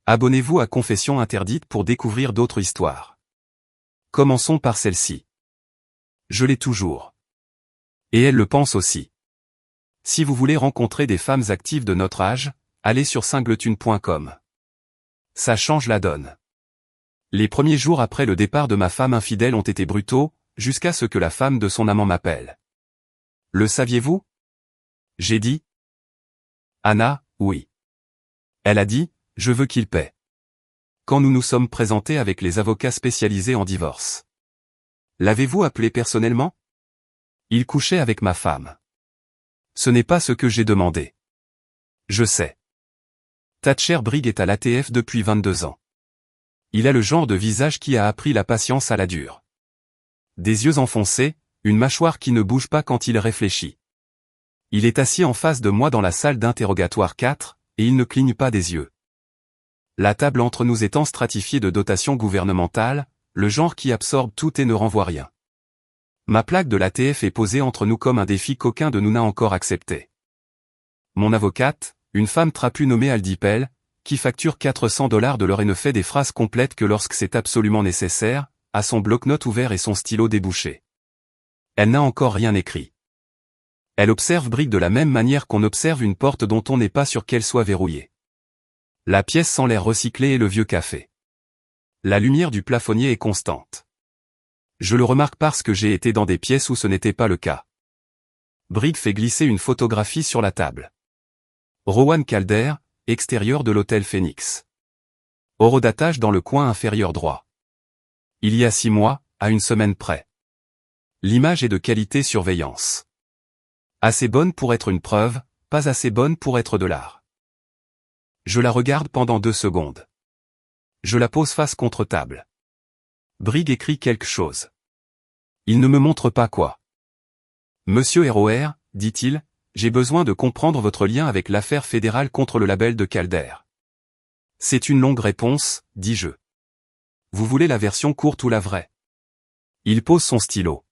Abonnez-vous à Confessions interdites pour découvrir d'autres histoires. Commençons par celle-ci. Je l'ai toujours. Et elle le pense aussi. Si vous voulez rencontrer des femmes actives de notre âge, allez sur singleton.com. Ça change la donne. Les premiers jours après le départ de ma femme infidèle ont été brutaux, jusqu'à ce que la femme de son amant m'appelle. Le saviez-vous? J'ai dit. Anna, oui. Elle a dit, je veux qu'il paie. Quand nous nous sommes présentés avec les avocats spécialisés en divorce. L'avez-vous appelé personnellement? Il couchait avec ma femme. Ce n'est pas ce que j'ai demandé. Je sais. Thatcher Brigg est à l'ATF depuis 22 ans. Il a le genre de visage qui a appris la patience à la dure. Des yeux enfoncés, une mâchoire qui ne bouge pas quand il réfléchit. Il est assis en face de moi dans la salle d'interrogatoire 4, et il ne cligne pas des yeux. La table entre nous étant stratifiée de dotations gouvernementales, le genre qui absorbe tout et ne renvoie rien. Ma plaque de l'ATF est posée entre nous comme un défi qu'aucun de nous n'a encore accepté. Mon avocate, une femme trapue nommée Aldi Pell, qui facture $400 de l'heure et ne fait des phrases complètes que lorsque c'est absolument nécessaire, a son bloc-notes ouvert et son stylo débouché. Elle n'a encore rien écrit. Elle observe Brigg de la même manière qu'on observe une porte dont on n'est pas sûr qu'elle soit verrouillée. La pièce sent l'air recyclé et le vieux café. La lumière du plafonnier est constante. Je le remarque parce que j'ai été dans des pièces où ce n'était pas le cas. Brigg fait glisser une photographie sur la table. Rowan Calder, extérieur de l'hôtel Phoenix. Horodatage dans le coin inférieur droit. Il y a 6 mois, à une semaine près. L'image est de qualité surveillance. Assez bonne pour être une preuve, pas assez bonne pour être de l'art. Je la regarde pendant 2 secondes. Je la pose face contre table. Brigg écrit quelque chose. Il ne me montre pas quoi. Monsieur ROR, dit-il, j'ai besoin de comprendre votre lien avec l'affaire fédérale contre le label de Calder. C'est une longue réponse, dis-je. Vous voulez la version courte ou la vraie? Il pose son stylo.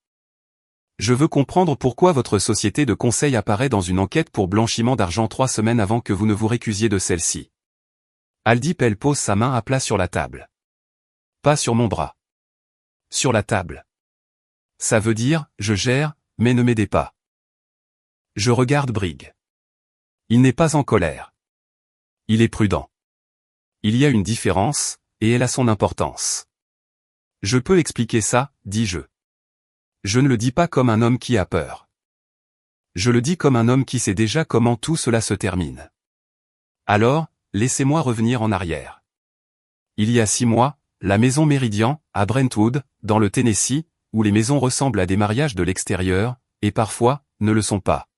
Je veux comprendre pourquoi votre société de conseil apparaît dans une enquête pour blanchiment d'argent 3 semaines avant que vous ne vous récusiez de celle-ci. Aldi Pell pose sa main à plat sur la table. Pas sur mon bras. Sur la table. Ça veut dire, je gère, mais ne m'aidez pas. Je regarde Brigg. Il n'est pas en colère. Il est prudent. Il y a une différence, et elle a son importance. Je peux expliquer ça, dis-je. Je ne le dis pas comme un homme qui a peur. Je le dis comme un homme qui sait déjà comment tout cela se termine. Alors, laissez-moi revenir en arrière. Il y a 6 mois, la maison Méridien, à Brentwood, dans le Tennessee, où les maisons ressemblent à des mariages de l'extérieur, et parfois, ne le sont pas.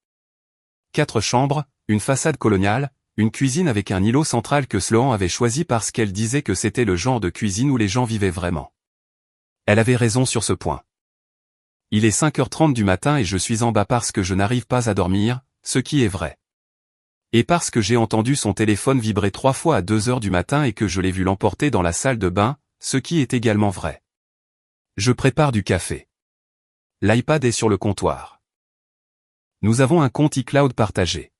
4 chambres, une façade coloniale, une cuisine avec un îlot central que Sloan avait choisi parce qu'elle disait que c'était le genre de cuisine où les gens vivaient vraiment. Elle avait raison sur ce point. Il est 5h30 du matin et je suis en bas parce que je n'arrive pas à dormir, ce qui est vrai. Et parce que j'ai entendu son téléphone vibrer 3 fois à 2h du matin et que je l'ai vu l'emporter dans la salle de bain, ce qui est également vrai. Je prépare du café. L'iPad est sur le comptoir. Nous avons un compte iCloud partagé.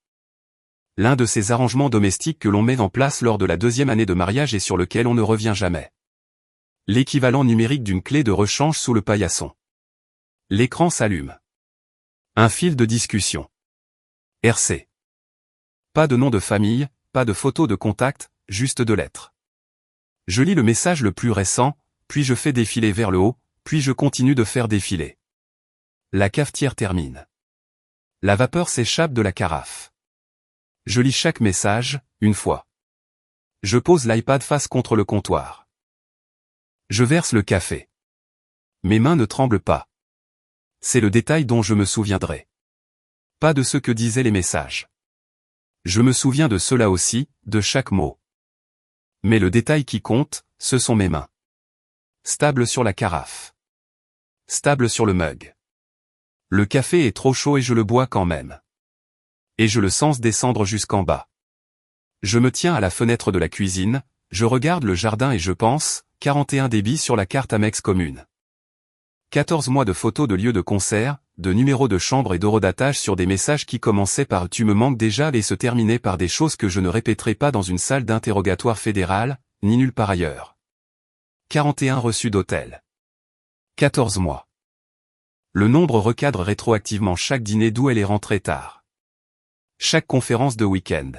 L'un de ces arrangements domestiques que l'on met en place lors de la 2e année de mariage et sur lequel on ne revient jamais. L'équivalent numérique d'une clé de rechange sous le paillasson. L'écran s'allume. Un fil de discussion. RC. Pas de nom de famille, pas de photo de contact, juste 2 lettres. Je lis le message le plus récent, puis je fais défiler vers le haut, puis je continue de faire défiler. La cafetière termine. La vapeur s'échappe de la carafe. Je lis chaque message, une fois. Je pose l'iPad face contre le comptoir. Je verse le café. Mes mains ne tremblent pas. C'est le détail dont je me souviendrai. Pas de ce que disaient les messages. Je me souviens de cela aussi, de chaque mot. Mais le détail qui compte, ce sont mes mains. Stable sur la carafe. Stable sur le mug. Le café est trop chaud et je le bois quand même. Et je le sens descendre jusqu'en bas. Je me tiens à la fenêtre de la cuisine, je regarde le jardin et je pense, 41 débits sur la carte Amex commune. 14 mois de photos de lieux de concert, de numéros de chambre et d'horodatage sur des messages qui commençaient par « tu me manques déjà » et se terminaient par des choses que je ne répéterai pas dans une salle d'interrogatoire fédérale, ni nulle part ailleurs. 41 reçus d'hôtel. 14 mois. Le nombre recadre rétroactivement chaque dîner d'où elle est rentrée tard. Chaque conférence de week-end.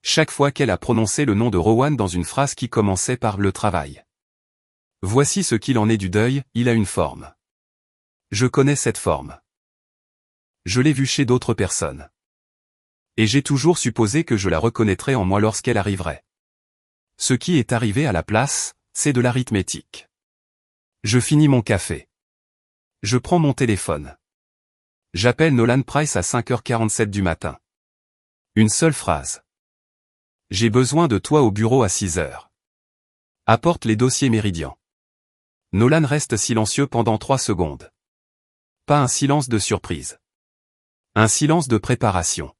Chaque fois qu'elle a prononcé le nom de Rowan dans une phrase qui commençait par le travail. Voici ce qu'il en est du deuil, il a une forme. Je connais cette forme. Je l'ai vue chez d'autres personnes. Et j'ai toujours supposé que je la reconnaîtrais en moi lorsqu'elle arriverait. Ce qui est arrivé à la place, c'est de l'arithmétique. Je finis mon café. Je prends mon téléphone. J'appelle Nolan Price à 5h47 du matin. Une seule phrase. J'ai besoin de toi au bureau à 6h. Apporte les dossiers Méridian. Nolan reste silencieux pendant 3 secondes. Pas un silence de surprise. Un silence de préparation.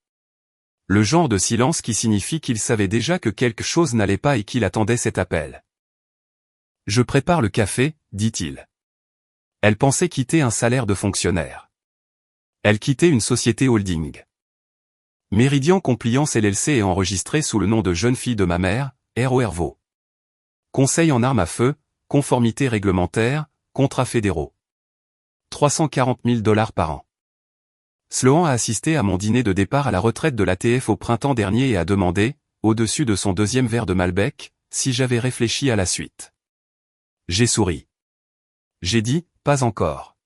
Le genre de silence qui signifie qu'il savait déjà que quelque chose n'allait pas et qu'il attendait cet appel. Je prépare le café, dit-il. Elle pensait quitter un salaire de fonctionnaire. Elle quittait une société holding. Méridian Compliance LLC est enregistrée sous le nom de jeune fille de ma mère, RORVO. Conseil en armes à feu, conformité réglementaire, contrats fédéraux. 340 000 $ par an. Sloan a assisté à mon dîner de départ à la retraite de l'ATF au printemps dernier et a demandé, au-dessus de son 2e verre de Malbec, si j'avais réfléchi à la suite. J'ai souri. J'ai dit, pas encore.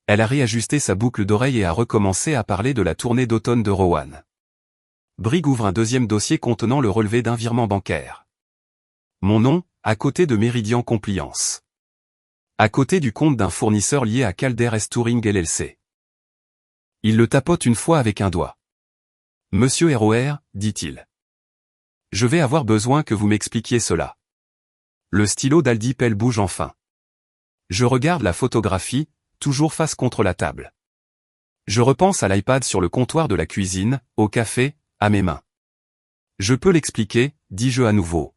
Elle a réajusté sa boucle d'oreille et a recommencé à parler de la tournée d'automne de Rowan. Brig ouvre un 2e dossier contenant le relevé d'un virement bancaire. Mon nom, à côté de Méridian Compliance. À côté du compte d'un fournisseur lié à Calder S Touring LLC. Il le tapote une fois avec un doigt. Monsieur ROR, dit-il. Je vais avoir besoin que vous m'expliquiez cela. Le stylo d'Aldi Pell bouge enfin. Je regarde la photographie, toujours face contre la table. Je repense à l'iPad sur le comptoir de la cuisine, au café, à mes mains. Je peux l'expliquer, dis-je à nouveau.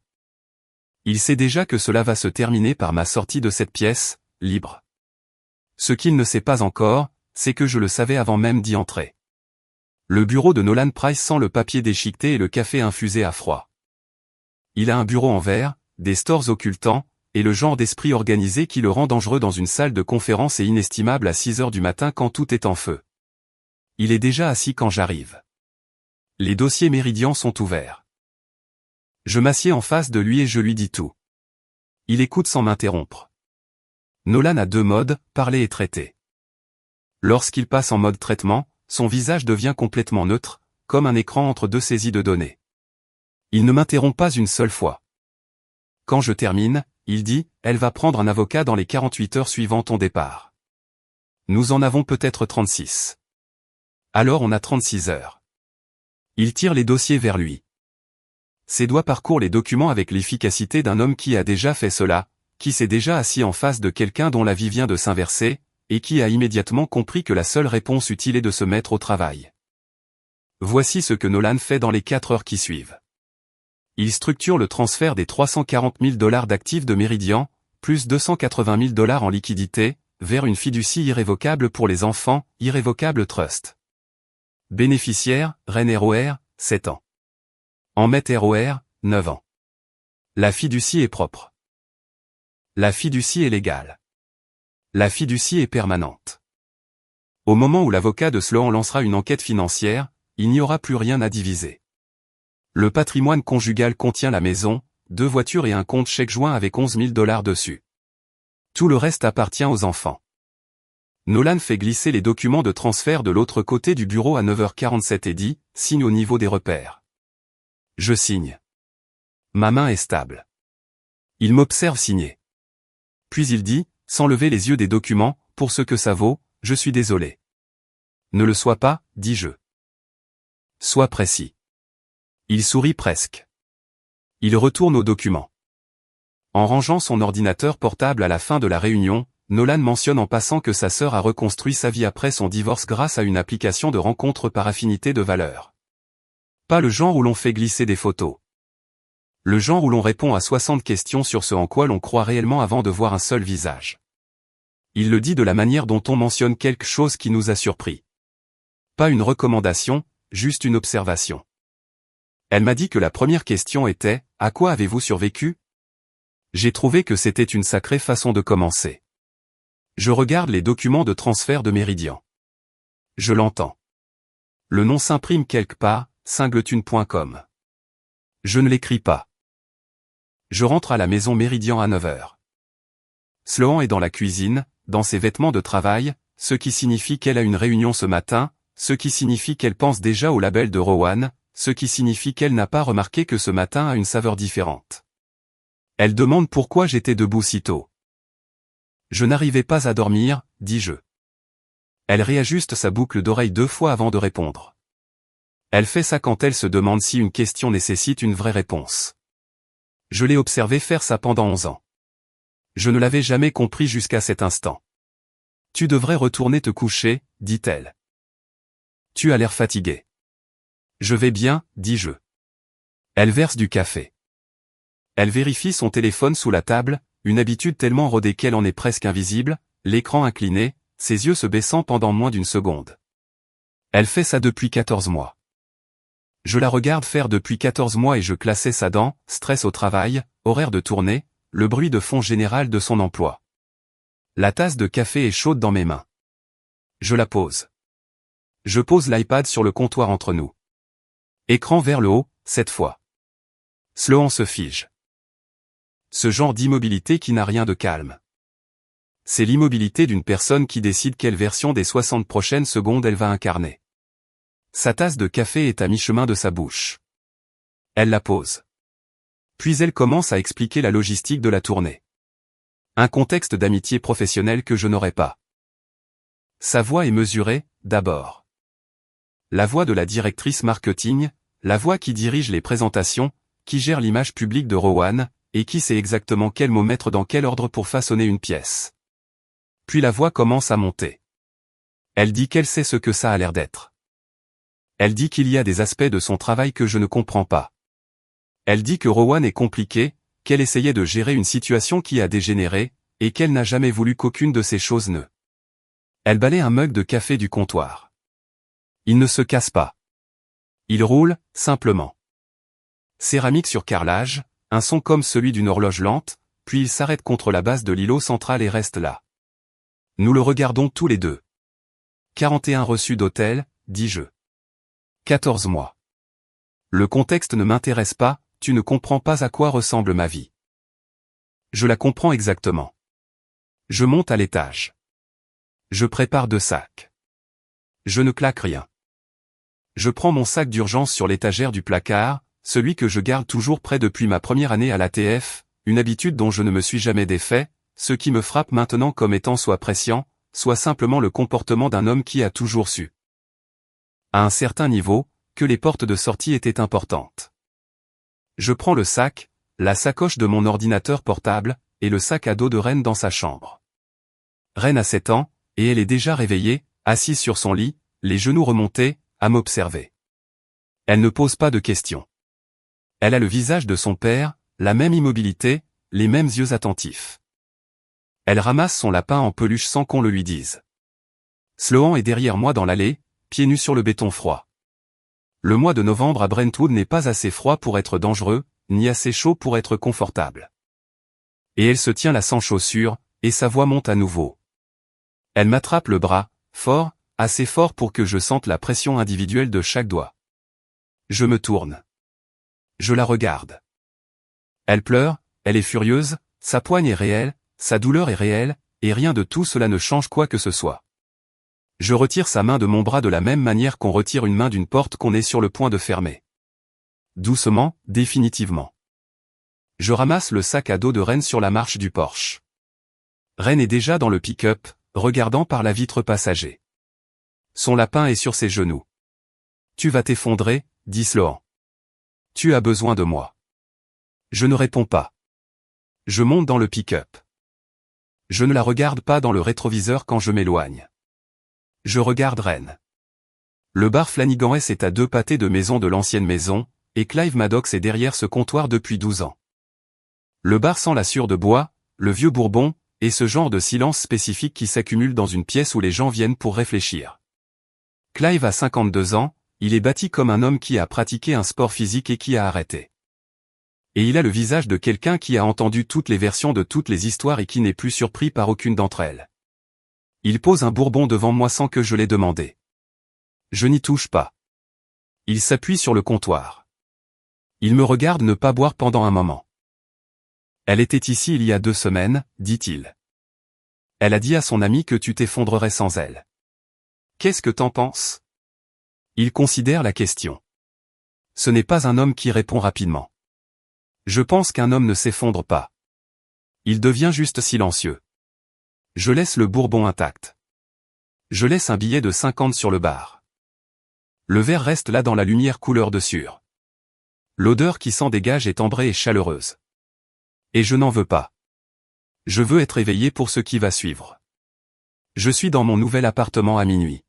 Il sait déjà que cela va se terminer par ma sortie de cette pièce, libre. Ce qu'il ne sait pas encore, c'est que je le savais avant même d'y entrer. Le bureau de Nolan Price sent le papier déchiqueté et le café infusé à froid. Il a un bureau en verre, des stores occultants, et le genre d'esprit organisé qui le rend dangereux dans une salle de conférence et inestimable à 6h du matin quand tout est en feu. Il est déjà assis quand j'arrive. Les dossiers Méridian sont ouverts. Je m'assieds en face de lui et je lui dis tout. Il écoute sans m'interrompre. Nolan a 2 modes, parler et traiter. Lorsqu'il passe en mode traitement, son visage devient complètement neutre, comme un écran entre 2 saisies de données. Il ne m'interrompt pas une seule fois. Quand je termine, il dit, elle va prendre un avocat dans les 48 heures suivant ton départ. Nous en avons peut-être 36. Alors on a 36 heures. Il tire les dossiers vers lui. Ses doigts parcourent les documents avec l'efficacité d'un homme qui a déjà fait cela, qui s'est déjà assis en face de quelqu'un dont la vie vient de s'inverser, et qui a immédiatement compris que la seule réponse utile est de se mettre au travail. Voici ce que Nolan fait dans les 4 heures qui suivent. Il structure le transfert des 340 000 $ d'actifs de Méridian, plus 280 000 $ en liquidité, vers une fiducie irrévocable pour les enfants, Irrévocable Trust. Bénéficiaire, Rennes ROR, 7 ans. Emmet ROR, 9 ans. La fiducie est propre. La fiducie est légale. La fiducie est permanente. Au moment où l'avocat de Sloan lancera une enquête financière, il n'y aura plus rien à diviser. Le patrimoine conjugal contient la maison, 2 voitures et un compte chèque joint avec 11 000 $ dessus. Tout le reste appartient aux enfants. Nolan fait glisser les documents de transfert de l'autre côté du bureau à 9h47 et dit, signe au niveau des repères. Je signe. Ma main est stable. Il m'observe signer. Puis il dit, sans lever les yeux des documents, pour ce que ça vaut, je suis désolé. Ne le sois pas, dis-je. Sois précis. Il sourit presque. Il retourne aux documents. En rangeant son ordinateur portable à la fin de la réunion, Nolan mentionne en passant que sa sœur a reconstruit sa vie après son divorce grâce à une application de rencontre par affinité de valeurs. Pas le genre où l'on fait glisser des photos. Le genre où l'on répond à 60 questions sur ce en quoi l'on croit réellement avant de voir un seul visage. Il le dit de la manière dont on mentionne quelque chose qui nous a surpris. Pas une recommandation, juste une observation. Elle m'a dit que la première question était, à quoi avez-vous survécu? J'ai trouvé que c'était une sacrée façon de commencer. Je regarde les documents de transfert de Meridian. Je l'entends. Le nom s'imprime quelque part, singleton.com. Je ne l'écris pas. Je rentre à la maison Meridian à 9h. Sloan est dans la cuisine, dans ses vêtements de travail, ce qui signifie qu'elle a une réunion ce matin, ce qui signifie qu'elle pense déjà au label de Rowan, ce qui signifie qu'elle n'a pas remarqué que ce matin a une saveur différente. Elle demande pourquoi j'étais debout si tôt. Je n'arrivais pas à dormir, dis-je. Elle réajuste sa boucle d'oreille 2 fois avant de répondre. Elle fait ça quand elle se demande si une question nécessite une vraie réponse. Je l'ai observé faire ça pendant 11 ans. Je ne l'avais jamais compris jusqu'à cet instant. Tu devrais retourner te coucher, dit-elle. Tu as l'air fatigué. Je vais bien, dis-je. Elle verse du café. Elle vérifie son téléphone sous la table, une habitude tellement rodée qu'elle en est presque invisible, l'écran incliné, ses yeux se baissant pendant moins d'une seconde. Elle fait ça depuis 14 mois. Je la regarde faire depuis 14 mois et je classais ça dans « stress au travail, horaire de tournée », le bruit de fond général de son emploi. La tasse de café est chaude dans mes mains. Je la pose. Je pose l'iPad sur le comptoir entre nous. Écran vers le haut, cette fois. Sloan se fige. Ce genre d'immobilité qui n'a rien de calme. C'est l'immobilité d'une personne qui décide quelle version des 60 prochaines secondes elle va incarner. Sa tasse de café est à mi-chemin de sa bouche. Elle la pose. Puis elle commence à expliquer la logistique de la tournée. Un contexte d'amitié professionnelle que je n'aurais pas. Sa voix est mesurée, d'abord. La voix de la directrice marketing, la voix qui dirige les présentations, qui gère l'image publique de Rowan, et qui sait exactement quel mot mettre dans quel ordre pour façonner une pièce. Puis la voix commence à monter. Elle dit qu'elle sait ce que ça a l'air d'être. Elle dit qu'il y a des aspects de son travail que je ne comprends pas. Elle dit que Rowan est compliqué, qu'elle essayait de gérer une situation qui a dégénéré, et qu'elle n'a jamais voulu qu'aucune de ces choses ne. Elle balaie un mug de café du comptoir. Il ne se casse pas. Il roule, simplement. Céramique sur carrelage, un son comme celui d'une horloge lente, puis il s'arrête contre la base de l'îlot central et reste là. Nous le regardons tous les deux. 41 reçus d'hôtel, dis-je. 14 mois. Le contexte ne m'intéresse pas, tu ne comprends pas à quoi ressemble ma vie. Je la comprends exactement. Je monte à l'étage. Je prépare 2 sacs. Je ne claque rien. Je prends mon sac d'urgence sur l'étagère du placard, celui que je garde toujours prêt depuis ma première année à l'ATF, une habitude dont je ne me suis jamais défait, ce qui me frappe maintenant comme étant soit prescient, soit simplement le comportement d'un homme qui a toujours su. À un certain niveau, que les portes de sortie étaient importantes. Je prends le sac, la sacoche de mon ordinateur portable, et le sac à dos de Ren dans sa chambre. Ren a 7 ans, et elle est déjà réveillée, assise sur son lit, les genoux remontés, à m'observer. Elle ne pose pas de questions. Elle a le visage de son père, la même immobilité, les mêmes yeux attentifs. Elle ramasse son lapin en peluche sans qu'on le lui dise. Sloan est derrière moi dans l'allée, pieds nus sur le béton froid. Le mois de novembre à Brentwood n'est pas assez froid pour être dangereux, ni assez chaud pour être confortable. Et elle se tient là sans chaussures, et sa voix monte à nouveau. Elle m'attrape le bras, fort, assez fort pour que je sente la pression individuelle de chaque doigt. Je me tourne. Je la regarde. Elle pleure, elle est furieuse, sa poigne est réelle, sa douleur est réelle, et rien de tout cela ne change quoi que ce soit. Je retire sa main de mon bras de la même manière qu'on retire une main d'une porte qu'on est sur le point de fermer. Doucement, définitivement. Je ramasse le sac à dos de Ren sur la marche du Porsche. Ren est déjà dans le pick-up, regardant par la vitre passager. Son lapin est sur ses genoux. Tu vas t'effondrer, dit Sloan. Tu as besoin de moi. Je ne réponds pas. Je monte dans le pick-up. Je ne la regarde pas dans le rétroviseur quand je m'éloigne. Je regarde Ren. Le bar Flanagan S est à 2 pâtés de maison de l'ancienne maison, et Clive Maddox est derrière ce comptoir depuis 12 ans. Le bar sent la sciure de bois, le vieux bourbon, et ce genre de silence spécifique qui s'accumule dans une pièce où les gens viennent pour réfléchir. Clive a 52 ans, il est bâti comme un homme qui a pratiqué un sport physique et qui a arrêté. Et il a le visage de quelqu'un qui a entendu toutes les versions de toutes les histoires et qui n'est plus surpris par aucune d'entre elles. Il pose un bourbon devant moi sans que je l'aie demandé. Je n'y touche pas. Il s'appuie sur le comptoir. Il me regarde ne pas boire pendant un moment. Elle était ici il y a 2 semaines, dit-il. Elle a dit à son ami que tu t'effondrerais sans elle. Qu'est-ce que t'en penses? Il considère la question. Ce n'est pas un homme qui répond rapidement. Je pense qu'un homme ne s'effondre pas. Il devient juste silencieux. Je laisse le bourbon intact. Je laisse un billet de 50 sur le bar. Le verre reste là dans la lumière couleur de sueur. L'odeur qui s'en dégage est ambrée et chaleureuse. Et je n'en veux pas. Je veux être éveillé pour ce qui va suivre. Je suis dans mon nouvel appartement à minuit.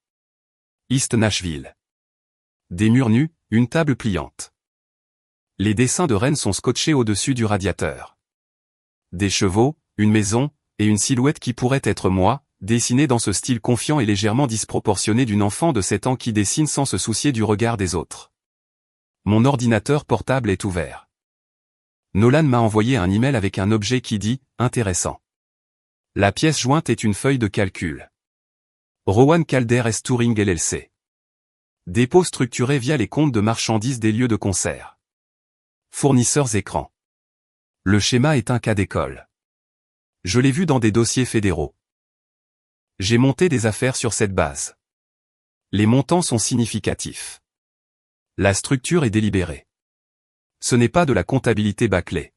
East Nashville. Des murs nus, une table pliante. Les dessins de rennes sont scotchés au-dessus du radiateur. Des chevaux, une maison, et une silhouette qui pourrait être moi, dessinée dans ce style confiant et légèrement disproportionné d'une enfant de 7 ans qui dessine sans se soucier du regard des autres. Mon ordinateur portable est ouvert. Nolan m'a envoyé un email avec un objet qui dit « Intéressant ». La pièce jointe est une feuille de calcul. Rowan Calder S. Touring LLC. Dépôt structuré via les comptes de marchandises des lieux de concert. Fournisseurs écran. Le schéma est un cas d'école. Je l'ai vu dans des dossiers fédéraux. J'ai monté des affaires sur cette base. Les montants sont significatifs. La structure est délibérée. Ce n'est pas de la comptabilité bâclée.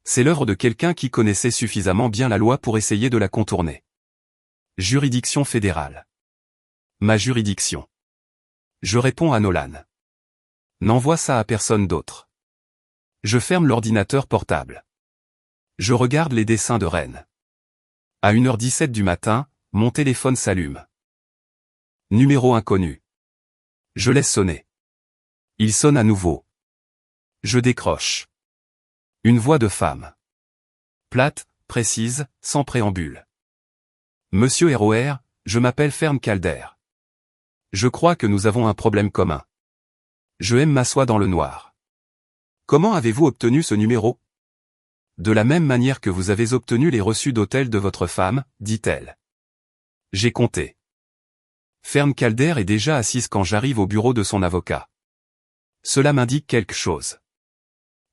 C'est l'œuvre de quelqu'un qui connaissait suffisamment bien la loi pour essayer de la contourner. Juridiction fédérale. Ma juridiction. Je réponds à Nolan. N'envoie ça à personne d'autre. Je ferme l'ordinateur portable. Je regarde les dessins de rennes. À 1h17 du matin, mon téléphone s'allume. Numéro inconnu. Je laisse sonner. Il sonne à nouveau. Je décroche. Une voix de femme. Plate, précise, sans préambule. Monsieur ROR, je m'appelle Fern Calder. Je crois que nous avons un problème commun. Je aime m'asseoir dans le noir. Comment avez-vous obtenu ce numéro? De la même manière que vous avez obtenu les reçus d'hôtel de votre femme, dit-elle. J'ai compté. Fern Calder est déjà assise quand j'arrive au bureau de son avocat. Cela m'indique quelque chose.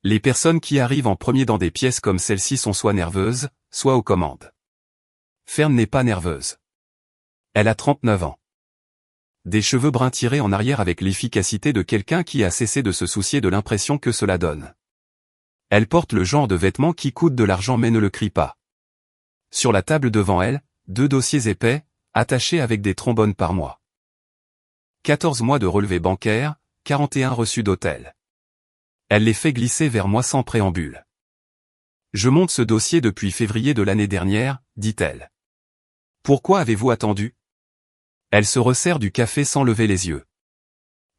Les personnes qui arrivent en premier dans des pièces comme celle-ci sont soit nerveuses, soit aux commandes. Fern n'est pas nerveuse. Elle a 39 ans. Des cheveux bruns tirés en arrière avec l'efficacité de quelqu'un qui a cessé de se soucier de l'impression que cela donne. Elle porte le genre de vêtements qui coûtent de l'argent mais ne le crient pas. Sur la table devant elle, 2 dossiers épais, attachés avec des trombones par mois. 14 mois de relevés bancaires, 41 reçus d'hôtel. Elle les fait glisser vers moi sans préambule. Je monte ce dossier depuis février de l'année dernière, dit-elle. Pourquoi avez-vous attendu? Elle se resserre du café sans lever les yeux.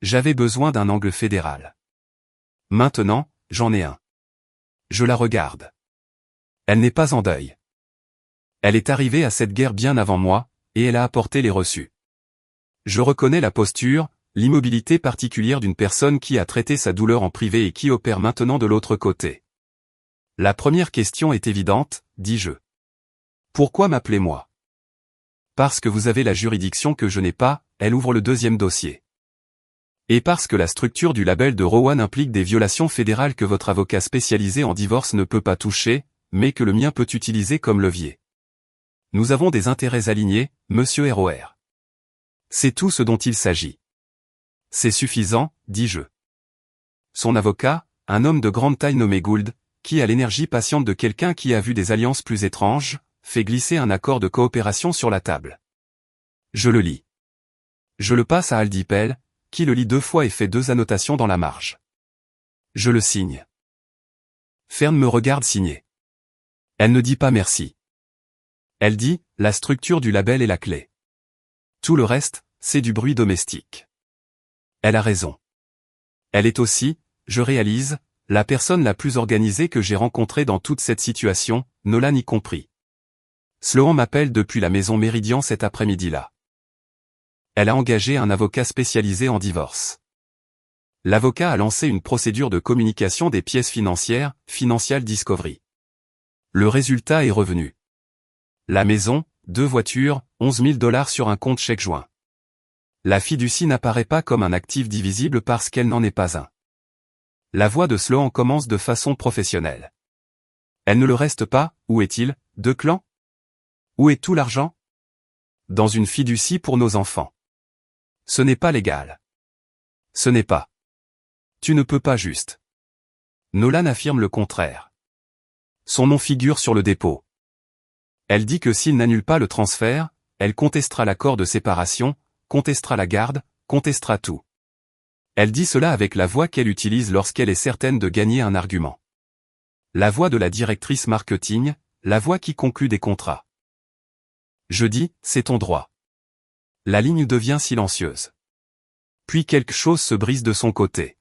J'avais besoin d'un angle fédéral. Maintenant, j'en ai un. Je la regarde. Elle n'est pas en deuil. Elle est arrivée à cette guerre bien avant moi, et elle a apporté les reçus. Je reconnais la posture, l'immobilité particulière d'une personne qui a traité sa douleur en privé et qui opère maintenant de l'autre côté. La première question est évidente, dis-je. Pourquoi m'appelez-moi? Parce que vous avez la juridiction que je n'ai pas, elle ouvre le deuxième dossier. Et parce que la structure du label de Rowan implique des violations fédérales que votre avocat spécialisé en divorce ne peut pas toucher, mais que le mien peut utiliser comme levier. Nous avons des intérêts alignés, monsieur ROR. C'est tout ce dont il s'agit. C'est suffisant, dis-je. Son avocat, un homme de grande taille nommé Gould, qui a l'énergie patiente de quelqu'un qui a vu des alliances plus étranges, fait glisser un accord de coopération sur la table. Je le lis. Je le passe à Aldi Pell, qui le lit 2 fois et fait 2 annotations dans la marge. Je le signe. Fern me regarde signer. Elle ne dit pas merci. Elle dit, la structure du label est la clé. Tout le reste, c'est du bruit domestique. Elle a raison. Elle est aussi, je réalise, la personne la plus organisée que j'ai rencontrée dans toute cette situation, Nolan y compris. Sloan m'appelle depuis la maison Méridian cet après-midi-là. Elle a engagé un avocat spécialisé en divorce. L'avocat a lancé une procédure de communication des pièces financières, Financial Discovery. Le résultat est revenu. La maison, 2 voitures, 11 000 $ sur un compte chèque joint. La fiducie n'apparaît pas comme un actif divisible parce qu'elle n'en est pas un. La voix de Sloan commence de façon professionnelle. Elle ne le reste pas, où est-il, de clan? Où est tout l'argent? Dans une fiducie pour nos enfants. Ce n'est pas légal. Ce n'est pas. Tu ne peux pas juste. Nolan affirme le contraire. Son nom figure sur le dépôt. Elle dit que s'il n'annule pas le transfert, elle contestera l'accord de séparation, contestera la garde, contestera tout. Elle dit cela avec la voix qu'elle utilise lorsqu'elle est certaine de gagner un argument. La voix de la directrice marketing, la voix qui conclut des contrats. Je dis, c'est ton droit. La ligne devient silencieuse. Puis quelque chose se brise de son côté.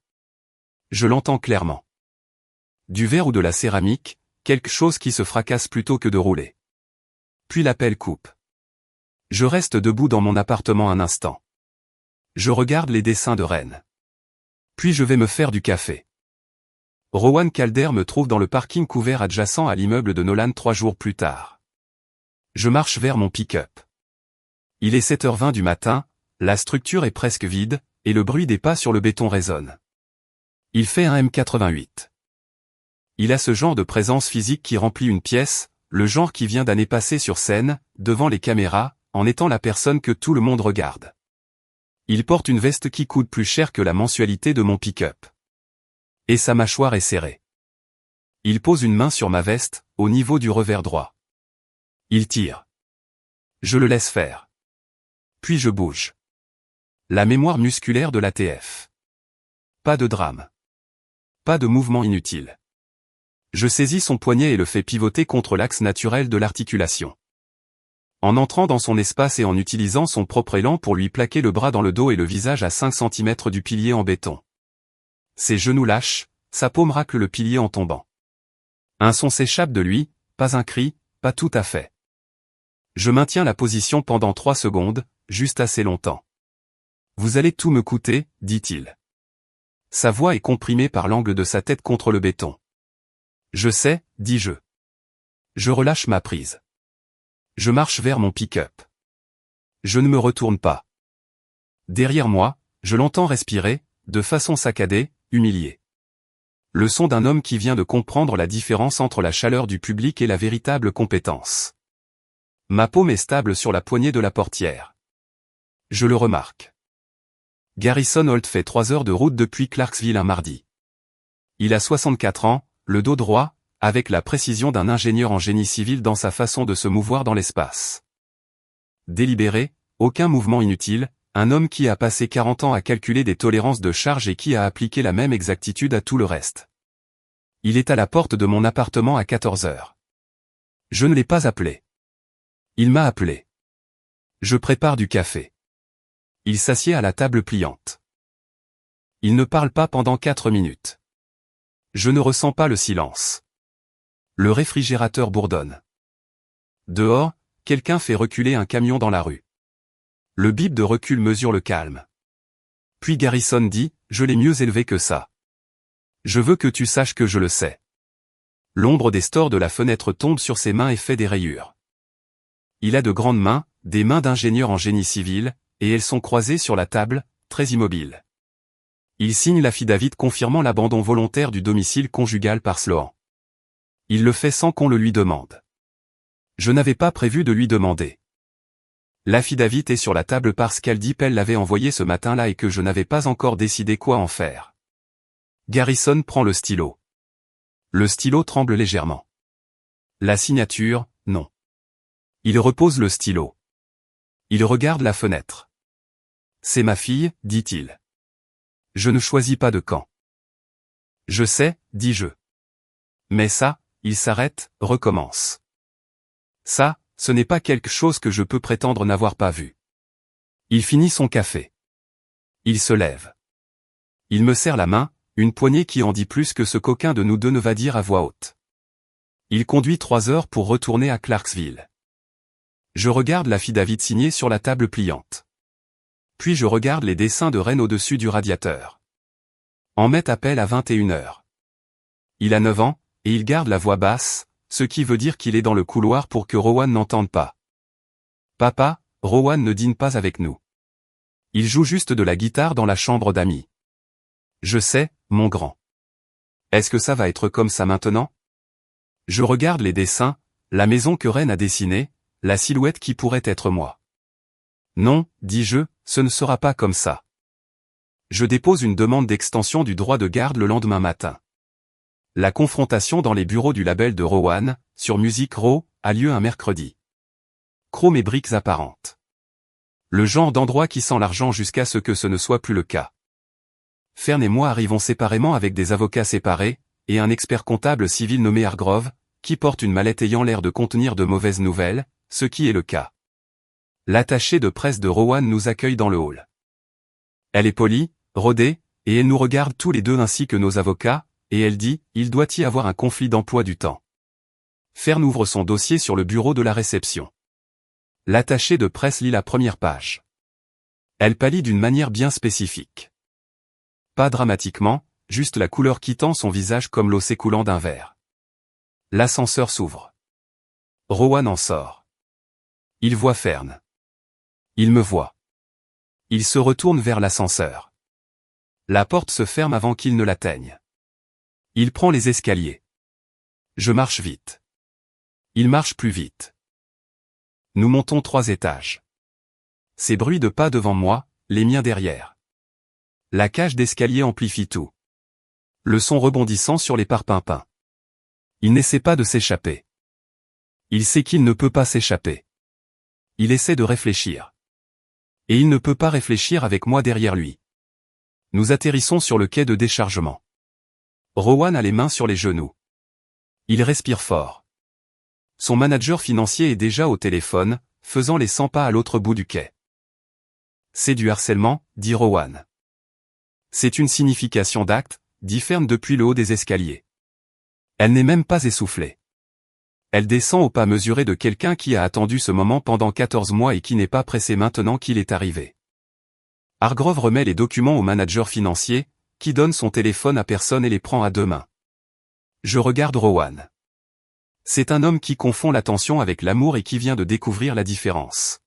Je l'entends clairement. Du verre ou de la céramique, quelque chose qui se fracasse plutôt que de rouler. Puis l'appel coupe. Je reste debout dans mon appartement un instant. Je regarde les dessins de Rennes. Puis je vais me faire du café. Rowan Calder me trouve dans le parking couvert adjacent à l'immeuble de Nolan 3 jours plus tard. Je marche vers mon pick-up. Il est 7h20 du matin, la structure est presque vide, et le bruit des pas sur le béton résonne. Il fait un M88. Il a ce genre de présence physique qui remplit une pièce, le genre qui vient d'années passées sur scène, devant les caméras, en étant la personne que tout le monde regarde. Il porte une veste qui coûte plus cher que la mensualité de mon pick-up. Et sa mâchoire est serrée. Il pose une main sur ma veste, au niveau du revers droit. Il tire. Je le laisse faire. Puis je bouge. La mémoire musculaire de l'ATF. Pas de drame. Pas de mouvement inutile. Je saisis son poignet et le fais pivoter contre l'axe naturel de l'articulation. En entrant dans son espace et en utilisant son propre élan pour lui plaquer le bras dans le dos et le visage à 5 cm du pilier en béton. Ses genoux lâchent, sa paume racle le pilier en tombant. Un son s'échappe de lui, pas un cri, pas tout à fait. Je maintiens la position pendant 3 secondes, juste assez longtemps. Vous allez tout me coûter, dit-il. Sa voix est comprimée par l'angle de sa tête contre le béton. Je sais, dis-je. Je relâche ma prise. Je marche vers mon pick-up. Je ne me retourne pas. Derrière moi, je l'entends respirer, de façon saccadée, humiliée. Le son d'un homme qui vient de comprendre la différence entre la chaleur du public et la véritable compétence. Ma paume est stable sur la poignée de la portière. Je le remarque. Garrison Holt fait 3 heures de route depuis Clarksville un mardi. Il a 64 ans, le dos droit, avec la précision d'un ingénieur en génie civil dans sa façon de se mouvoir dans l'espace. Délibéré, aucun mouvement inutile, un homme qui a passé 40 ans à calculer des tolérances de charge et qui a appliqué la même exactitude à tout le reste. Il est à la porte de mon appartement à 14 heures. Je ne l'ai pas appelé. Il m'a appelé. Je prépare du café. Il s'assied à la table pliante. Il ne parle pas pendant 4 minutes. Je ne ressens pas le silence. Le réfrigérateur bourdonne. Dehors, quelqu'un fait reculer un camion dans la rue. Le bip de recul mesure le calme. Puis Garrison dit, je l'ai mieux élevé que ça. Je veux que tu saches que je le sais. L'ombre des stores de la fenêtre tombe sur ses mains et fait des rayures. Il a de grandes mains, des mains d'ingénieur en génie civil, et elles sont croisées sur la table, très immobiles. Il signe l'affidavit confirmant l'abandon volontaire du domicile conjugal par Sloan. Il le fait sans qu'on le lui demande. Je n'avais pas prévu de lui demander. L'affidavit est sur la table parce qu'Aldi Pell l'avait envoyé ce matin-là et que je n'avais pas encore décidé quoi en faire. Garrison prend le stylo. Le stylo tremble légèrement. La signature, non. Il repose le stylo. Il regarde la fenêtre. C'est ma fille, dit-il. Je ne choisis pas de camp. Je sais, dis-je. Mais ça, il s'arrête, recommence. Ça, ce n'est pas quelque chose que je peux prétendre n'avoir pas vu. Il finit son café. Il se lève. Il me serre la main, une poignée qui en dit plus que ce qu'aucun de nous deux ne va dire à voix haute. Il conduit 3 heures pour retourner à Clarksville. Je regarde l'affidavit signé sur la table pliante. Puis je regarde les dessins de Rennes au-dessus du radiateur. Ahmet appelle à 21h. Il a 9 ans, et il garde la voix basse, ce qui veut dire qu'il est dans le couloir pour que Rowan n'entende pas. Papa, Rowan ne dîne pas avec nous. Il joue juste de la guitare dans la chambre d'amis. Je sais, mon grand. Est-ce que ça va être comme ça maintenant? Je regarde les dessins, la maison que Ren a dessinée, la silhouette qui pourrait être moi. Non, dis-je, ce ne sera pas comme ça. Je dépose une demande d'extension du droit de garde le lendemain matin. La confrontation dans les bureaux du label de Rowan, sur Music Row, a lieu un mercredi. Chrome et briques apparentes. Le genre d'endroit qui sent l'argent jusqu'à ce que ce ne soit plus le cas. Fern et moi arrivons séparément avec des avocats séparés, et un expert comptable civil nommé Hargrove, qui porte une mallette ayant l'air de contenir de mauvaises nouvelles, ce qui est le cas. L'attachée de presse de Rowan nous accueille dans le hall. Elle est polie, rodée, et elle nous regarde tous les deux ainsi que nos avocats, et elle dit, il doit y avoir un conflit d'emploi du temps. Fern ouvre son dossier sur le bureau de la réception. L'attachée de presse lit la première page. Elle pâlit d'une manière bien spécifique. Pas dramatiquement, juste la couleur quittant son visage comme l'eau s'écoulant d'un verre. L'ascenseur s'ouvre. Rowan en sort. Il voit Fern. Il me voit. Il se retourne vers l'ascenseur. La porte se ferme avant qu'il ne l'atteigne. Il prend les escaliers. Je marche vite. Il marche plus vite. Nous montons 3 étages. Ces bruits de pas devant moi, les miens derrière. La cage d'escalier amplifie tout. Le son rebondissant sur les parpimpins. Il n'essaie pas de s'échapper. Il sait qu'il ne peut pas s'échapper. Il essaie de réfléchir. Et il ne peut pas réfléchir avec moi derrière lui. Nous atterrissons sur le quai de déchargement. Rowan a les mains sur les genoux. Il respire fort. Son manager financier est déjà au téléphone, faisant les 100 pas à l'autre bout du quai. C'est du harcèlement, dit Rowan. C'est une signification d'acte, dit Fern depuis le haut des escaliers. Elle n'est même pas essoufflée. Elle descend au pas mesuré de quelqu'un qui a attendu ce moment pendant 14 mois et qui n'est pas pressé maintenant qu'il est arrivé. Hargrove remet les documents au manager financier, qui donne son téléphone à personne et les prend à 2 mains. Je regarde Rowan. C'est un homme qui confond l'attention avec l'amour et qui vient de découvrir la différence.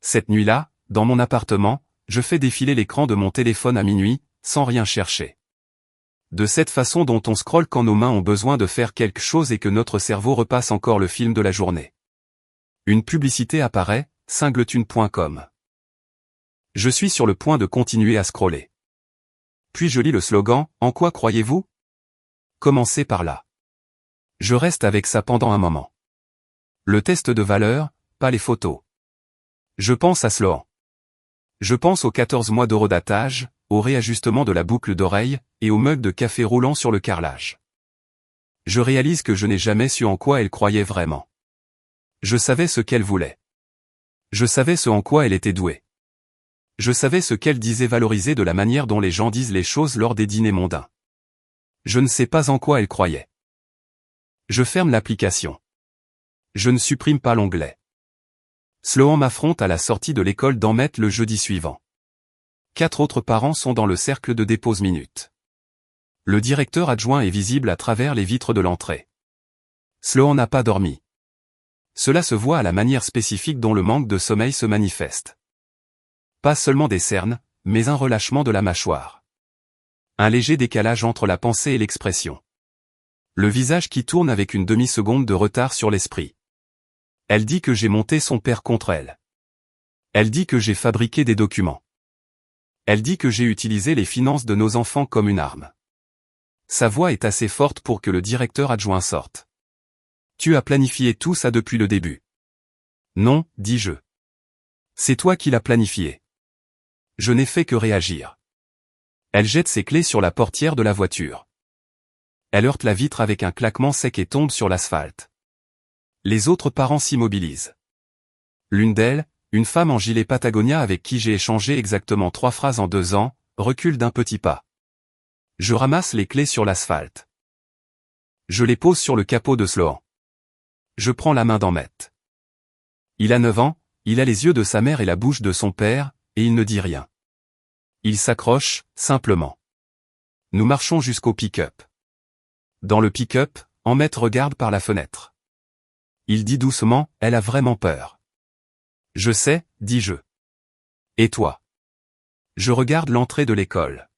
Cette nuit-là, dans mon appartement, je fais défiler l'écran de mon téléphone à minuit, sans rien chercher. De cette façon dont on scrolle quand nos mains ont besoin de faire quelque chose et que notre cerveau repasse encore le film de la journée. Une publicité apparaît, singletune.com. Je suis sur le point de continuer à scroller. Puis je lis le slogan, « En quoi croyez-vous » Commencez par là. Je reste avec ça pendant un moment. Le test de valeur, pas les photos. Je pense à Sloan. Je pense aux 14 mois d'horodatage, au réajustement de la boucle d'oreille, et au mug de café roulant sur le carrelage. Je réalise que je n'ai jamais su en quoi elle croyait vraiment. Je savais ce qu'elle voulait. Je savais ce en quoi elle était douée. Je savais ce qu'elle disait valoriser de la manière dont les gens disent les choses lors des dîners mondains. Je ne sais pas en quoi elle croyait. Je ferme l'application. Je ne supprime pas l'onglet. Sloan m'affronte à la sortie de l'école d'Ahmet le jeudi suivant. 4 autres parents sont dans le cercle de dépose minute. Le directeur adjoint est visible à travers les vitres de l'entrée. Sloan n'a pas dormi. Cela se voit à la manière spécifique dont le manque de sommeil se manifeste. Pas seulement des cernes, mais un relâchement de la mâchoire. Un léger décalage entre la pensée et l'expression. Le visage qui tourne avec une demi-seconde de retard sur l'esprit. Elle dit que j'ai monté son père contre elle. Elle dit que j'ai fabriqué des documents. Elle dit que j'ai utilisé les finances de nos enfants comme une arme. Sa voix est assez forte pour que le directeur adjoint sorte. Tu as planifié tout ça depuis le début. Non, dis-je. C'est toi qui l'as planifié. Je n'ai fait que réagir. Elle jette ses clés sur la portière de la voiture. Elle heurte la vitre avec un claquement sec et tombe sur l'asphalte. Les autres parents s'immobilisent. L'une d'elles, une femme en gilet Patagonia avec qui j'ai échangé exactement 3 phrases en 2 ans, recule d'un petit pas. Je ramasse les clés sur l'asphalte. Je les pose sur le capot de Sloan. Je prends la main d'Ahmet. Il a 9 ans, il a les yeux de sa mère et la bouche de son père, et il ne dit rien. Il s'accroche, simplement. Nous marchons jusqu'au pick-up. Dans le pick-up, Ahmet regarde par la fenêtre. Il dit doucement, elle a vraiment peur. Je sais, dis-je. Et toi? Je regarde l'entrée de l'école.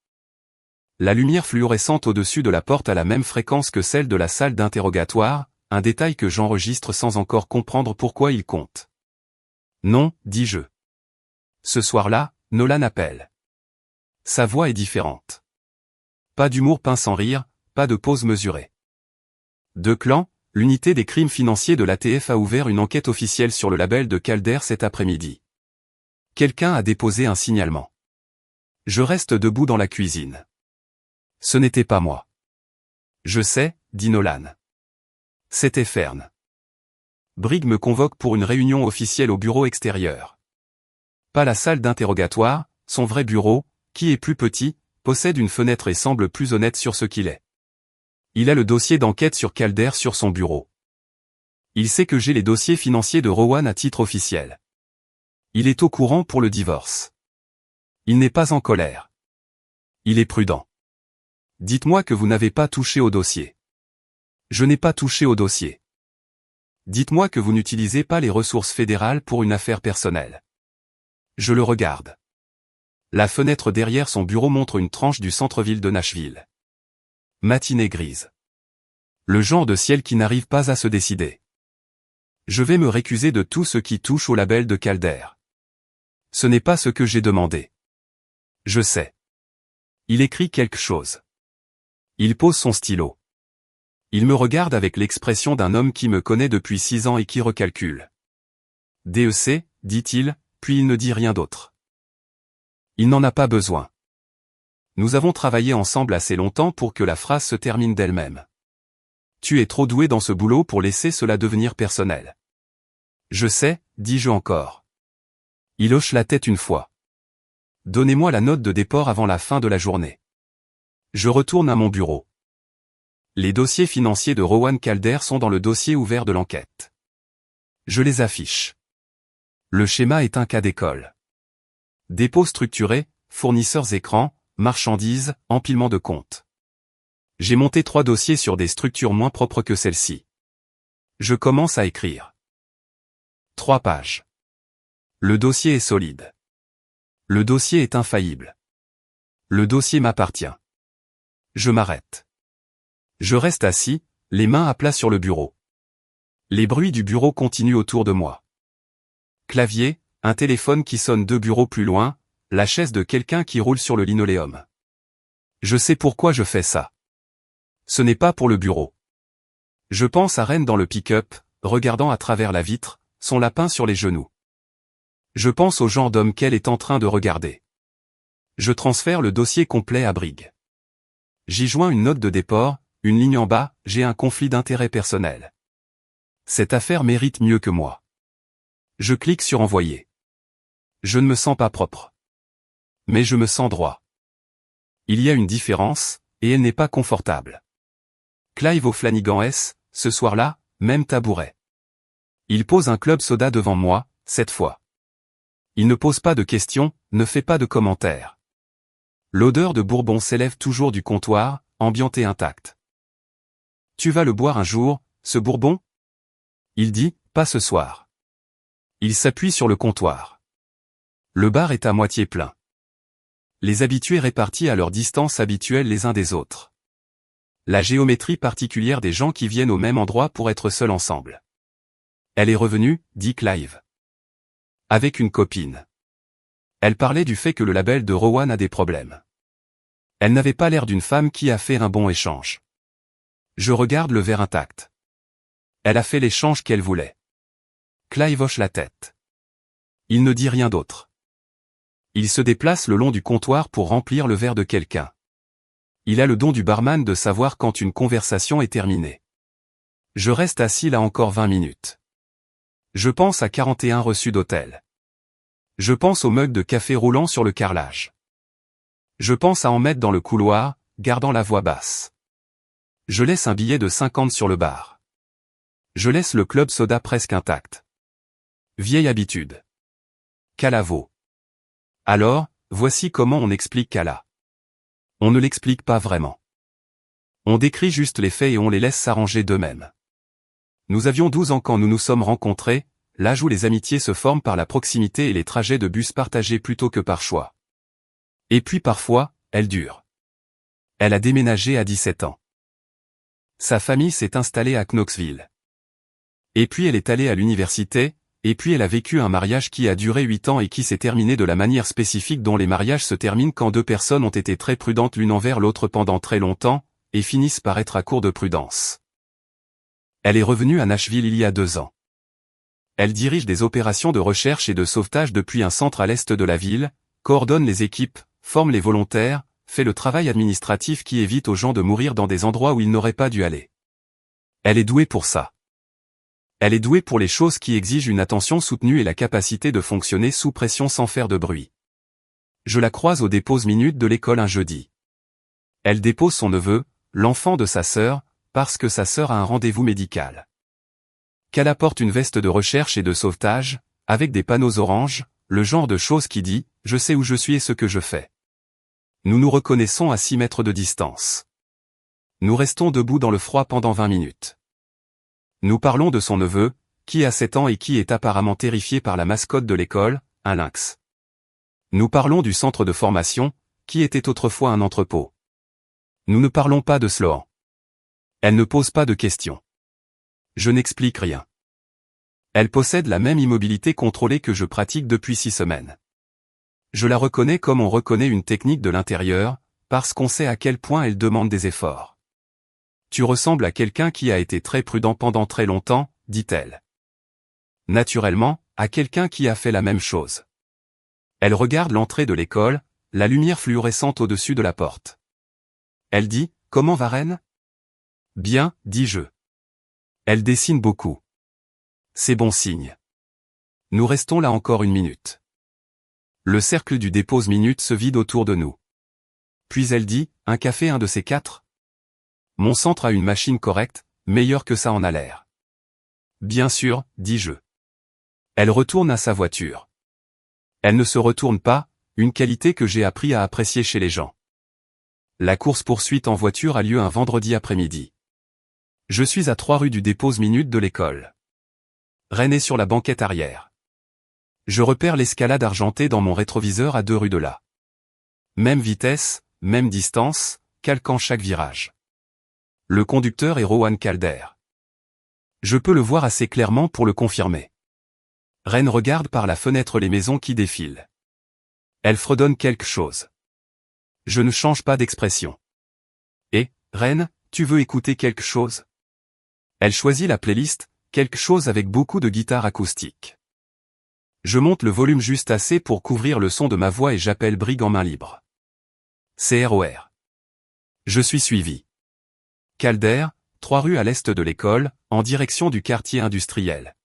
La lumière fluorescente au-dessus de la porte a la même fréquence que celle de la salle d'interrogatoire, un détail que j'enregistre sans encore comprendre pourquoi il compte. Non, dis-je. Ce soir-là, Nolan appelle. Sa voix est différente. Pas d'humour peint sans rire, pas de pause mesurée. De Clan, l'unité des crimes financiers de l'ATF a ouvert une enquête officielle sur le label de Calder cet après-midi. Quelqu'un a déposé un signalement. Je reste debout dans la cuisine. Ce n'était pas moi. Je sais, dit Nolan. C'était Fern. Briggs me convoque pour une réunion officielle au bureau extérieur. Pas la salle d'interrogatoire, son vrai bureau, qui est plus petit, possède une fenêtre et semble plus honnête sur ce qu'il est. Il a le dossier d'enquête sur Calder sur son bureau. Il sait que j'ai les dossiers financiers de Rowan à titre officiel. Il est au courant pour le divorce. Il n'est pas en colère. Il est prudent. Dites-moi que vous n'avez pas touché au dossier. Je n'ai pas touché au dossier. Dites-moi que vous n'utilisez pas les ressources fédérales pour une affaire personnelle. Je le regarde. La fenêtre derrière son bureau montre une tranche du centre-ville de Nashville. Matinée grise. Le genre de ciel qui n'arrive pas à se décider. Je vais me récuser de tout ce qui touche au label de Calder. Ce n'est pas ce que j'ai demandé. Je sais. Il écrit quelque chose. Il pose son stylo. Il me regarde avec l'expression d'un homme qui me connaît depuis 6 ans et qui recalcule. DEC, dit-il, puis il ne dit rien d'autre. Il n'en a pas besoin. Nous avons travaillé ensemble assez longtemps pour que la phrase se termine d'elle-même. Tu es trop doué dans ce boulot pour laisser cela devenir personnel. Je sais, dis-je encore. Il hoche la tête une fois. Donnez-moi la note de déport avant la fin de la journée. Je retourne à mon bureau. Les dossiers financiers de Rowan Calder sont dans le dossier ouvert de l'enquête. Je les affiche. Le schéma est un cas d'école. Dépôt structuré, fournisseurs écrans, marchandises, empilement de comptes. J'ai monté 3 dossiers sur des structures moins propres que celle-ci. Je commence à écrire. 3 pages. Le dossier est solide. Le dossier est infaillible. Le dossier m'appartient. Je m'arrête. Je reste assis, les mains à plat sur le bureau. Les bruits du bureau continuent autour de moi. Clavier, un téléphone qui sonne 2 bureaux plus loin, la chaise de quelqu'un qui roule sur le linoléum. Je sais pourquoi je fais ça. Ce n'est pas pour le bureau. Je pense à Ren dans le pick-up, regardant à travers la vitre, son lapin sur les genoux. Je pense au genre d'homme qu'elle est en train de regarder. Je transfère le dossier complet à Briggs. J'y joins une note de déport, une ligne en bas, j'ai un conflit d'intérêt personnel. Cette affaire mérite mieux que moi. Je clique sur envoyer. Je ne me sens pas propre. Mais je me sens droit. Il y a une différence, et elle n'est pas confortable. Clive O'Flanagan S, ce soir-là, même tabouret. Il pose un club soda devant moi, cette fois. Il ne pose pas de questions, ne fait pas de commentaires. L'odeur de bourbon s'élève toujours du comptoir, ambianté intact. Tu vas le boire un jour, ce bourbon? Il dit, pas ce soir. Il s'appuie sur le comptoir. Le bar est à moitié plein. Les habitués répartis à leur distance habituelle les uns des autres. La géométrie particulière des gens qui viennent au même endroit pour être seuls ensemble. Elle est revenue, dit Clive. Avec une copine. Elle parlait du fait que le label de Rowan a des problèmes. Elle n'avait pas l'air d'une femme qui a fait un bon échange. Je regarde le verre intact. Elle a fait l'échange qu'elle voulait. Clive hoche la tête. Il ne dit rien d'autre. Il se déplace le long du comptoir pour remplir le verre de quelqu'un. Il a le don du barman de savoir quand une conversation est terminée. Je reste assis là encore 20 minutes. Je pense à 41 reçus d'hôtel. Je pense au mug de café roulant sur le carrelage. Je pense à en mettre dans le couloir, gardant la voix basse. Je laisse un billet de 50 sur le bar. Je laisse le club soda presque intact. Vieille habitude. Cala vaut. Alors, voici comment on explique Cala. On ne l'explique pas vraiment. On décrit juste les faits et on les laisse s'arranger d'eux-mêmes. Nous avions 12 ans quand nous nous sommes rencontrés, l'âge où les amitiés se forment par la proximité et les trajets de bus partagés plutôt que par choix. Et puis parfois, elle dure. Elle a déménagé à 17 ans. Sa famille s'est installée à Knoxville. Et puis elle est allée à l'université, et puis elle a vécu un mariage qui a duré 8 ans et qui s'est terminé de la manière spécifique dont les mariages se terminent quand deux personnes ont été très prudentes l'une envers l'autre pendant très longtemps, et finissent par être à court de prudence. Elle est revenue à Nashville il y a 2 ans. Elle dirige des opérations de recherche et de sauvetage depuis un centre à l'est de la ville, coordonne les équipes, forme les volontaires, fait le travail administratif qui évite aux gens de mourir dans des endroits où ils n'auraient pas dû aller. Elle est douée pour ça. Elle est douée pour les choses qui exigent une attention soutenue et la capacité de fonctionner sous pression sans faire de bruit. Je la croise aux déposes minutes de l'école un jeudi. Elle dépose son neveu, l'enfant de sa sœur, parce que sa sœur a un rendez-vous médical. Qu'elle apporte une veste de recherche et de sauvetage, avec des panneaux orange, le genre de choses qui dit « Je sais où je suis et ce que je fais ». Nous nous reconnaissons à 6 mètres de distance. Nous restons debout dans le froid pendant 20 minutes. Nous parlons de son neveu, qui a 7 ans et qui est apparemment terrifié par la mascotte de l'école, un lynx. Nous parlons du centre de formation, qui était autrefois un entrepôt. Nous ne parlons pas de Sloan. Elle ne pose pas de questions. Je n'explique rien. Elle possède la même immobilité contrôlée que je pratique depuis 6 semaines. Je la reconnais comme on reconnaît une technique de l'intérieur, parce qu'on sait à quel point elle demande des efforts. Tu ressembles à quelqu'un qui a été très prudent pendant très longtemps, dit-elle. Naturellement, à quelqu'un qui a fait la même chose. Elle regarde l'entrée de l'école, la lumière fluorescente au-dessus de la porte. Elle dit, « Comment va Reine ?»« Bien, dis-je. » Elle dessine beaucoup. C'est bon signe. Nous restons là encore 1 minute. Le cercle du dépose minute se vide autour de nous. Puis elle dit, « Un café, un de ces 4 ?» Mon centre a une machine correcte, meilleure que ça en a l'air. Bien sûr, dis-je. Elle retourne à sa voiture. Elle ne se retourne pas, une qualité que j'ai appris à apprécier chez les gens. La course-poursuite en voiture a lieu un vendredi après-midi. Je suis à 3 rue du dépose minute de l'école. Reine est sur la banquette arrière. Je repère l'escalade argentée dans mon rétroviseur à 2 rues de là. Même vitesse, même distance, calquant chaque virage. Le conducteur est Rowan Calder. Je peux le voir assez clairement pour le confirmer. Reine regarde par la fenêtre les maisons qui défilent. Elle fredonne quelque chose. Je ne change pas d'expression. Et, Reine, tu veux écouter quelque chose? Elle choisit la playlist, quelque chose avec beaucoup de guitare acoustique. Je monte le volume juste assez pour couvrir le son de ma voix et j'appelle Brig en main libre. CROR. Je suis suivi. Calder, 3 rues à l'est de l'école, en direction du quartier industriel.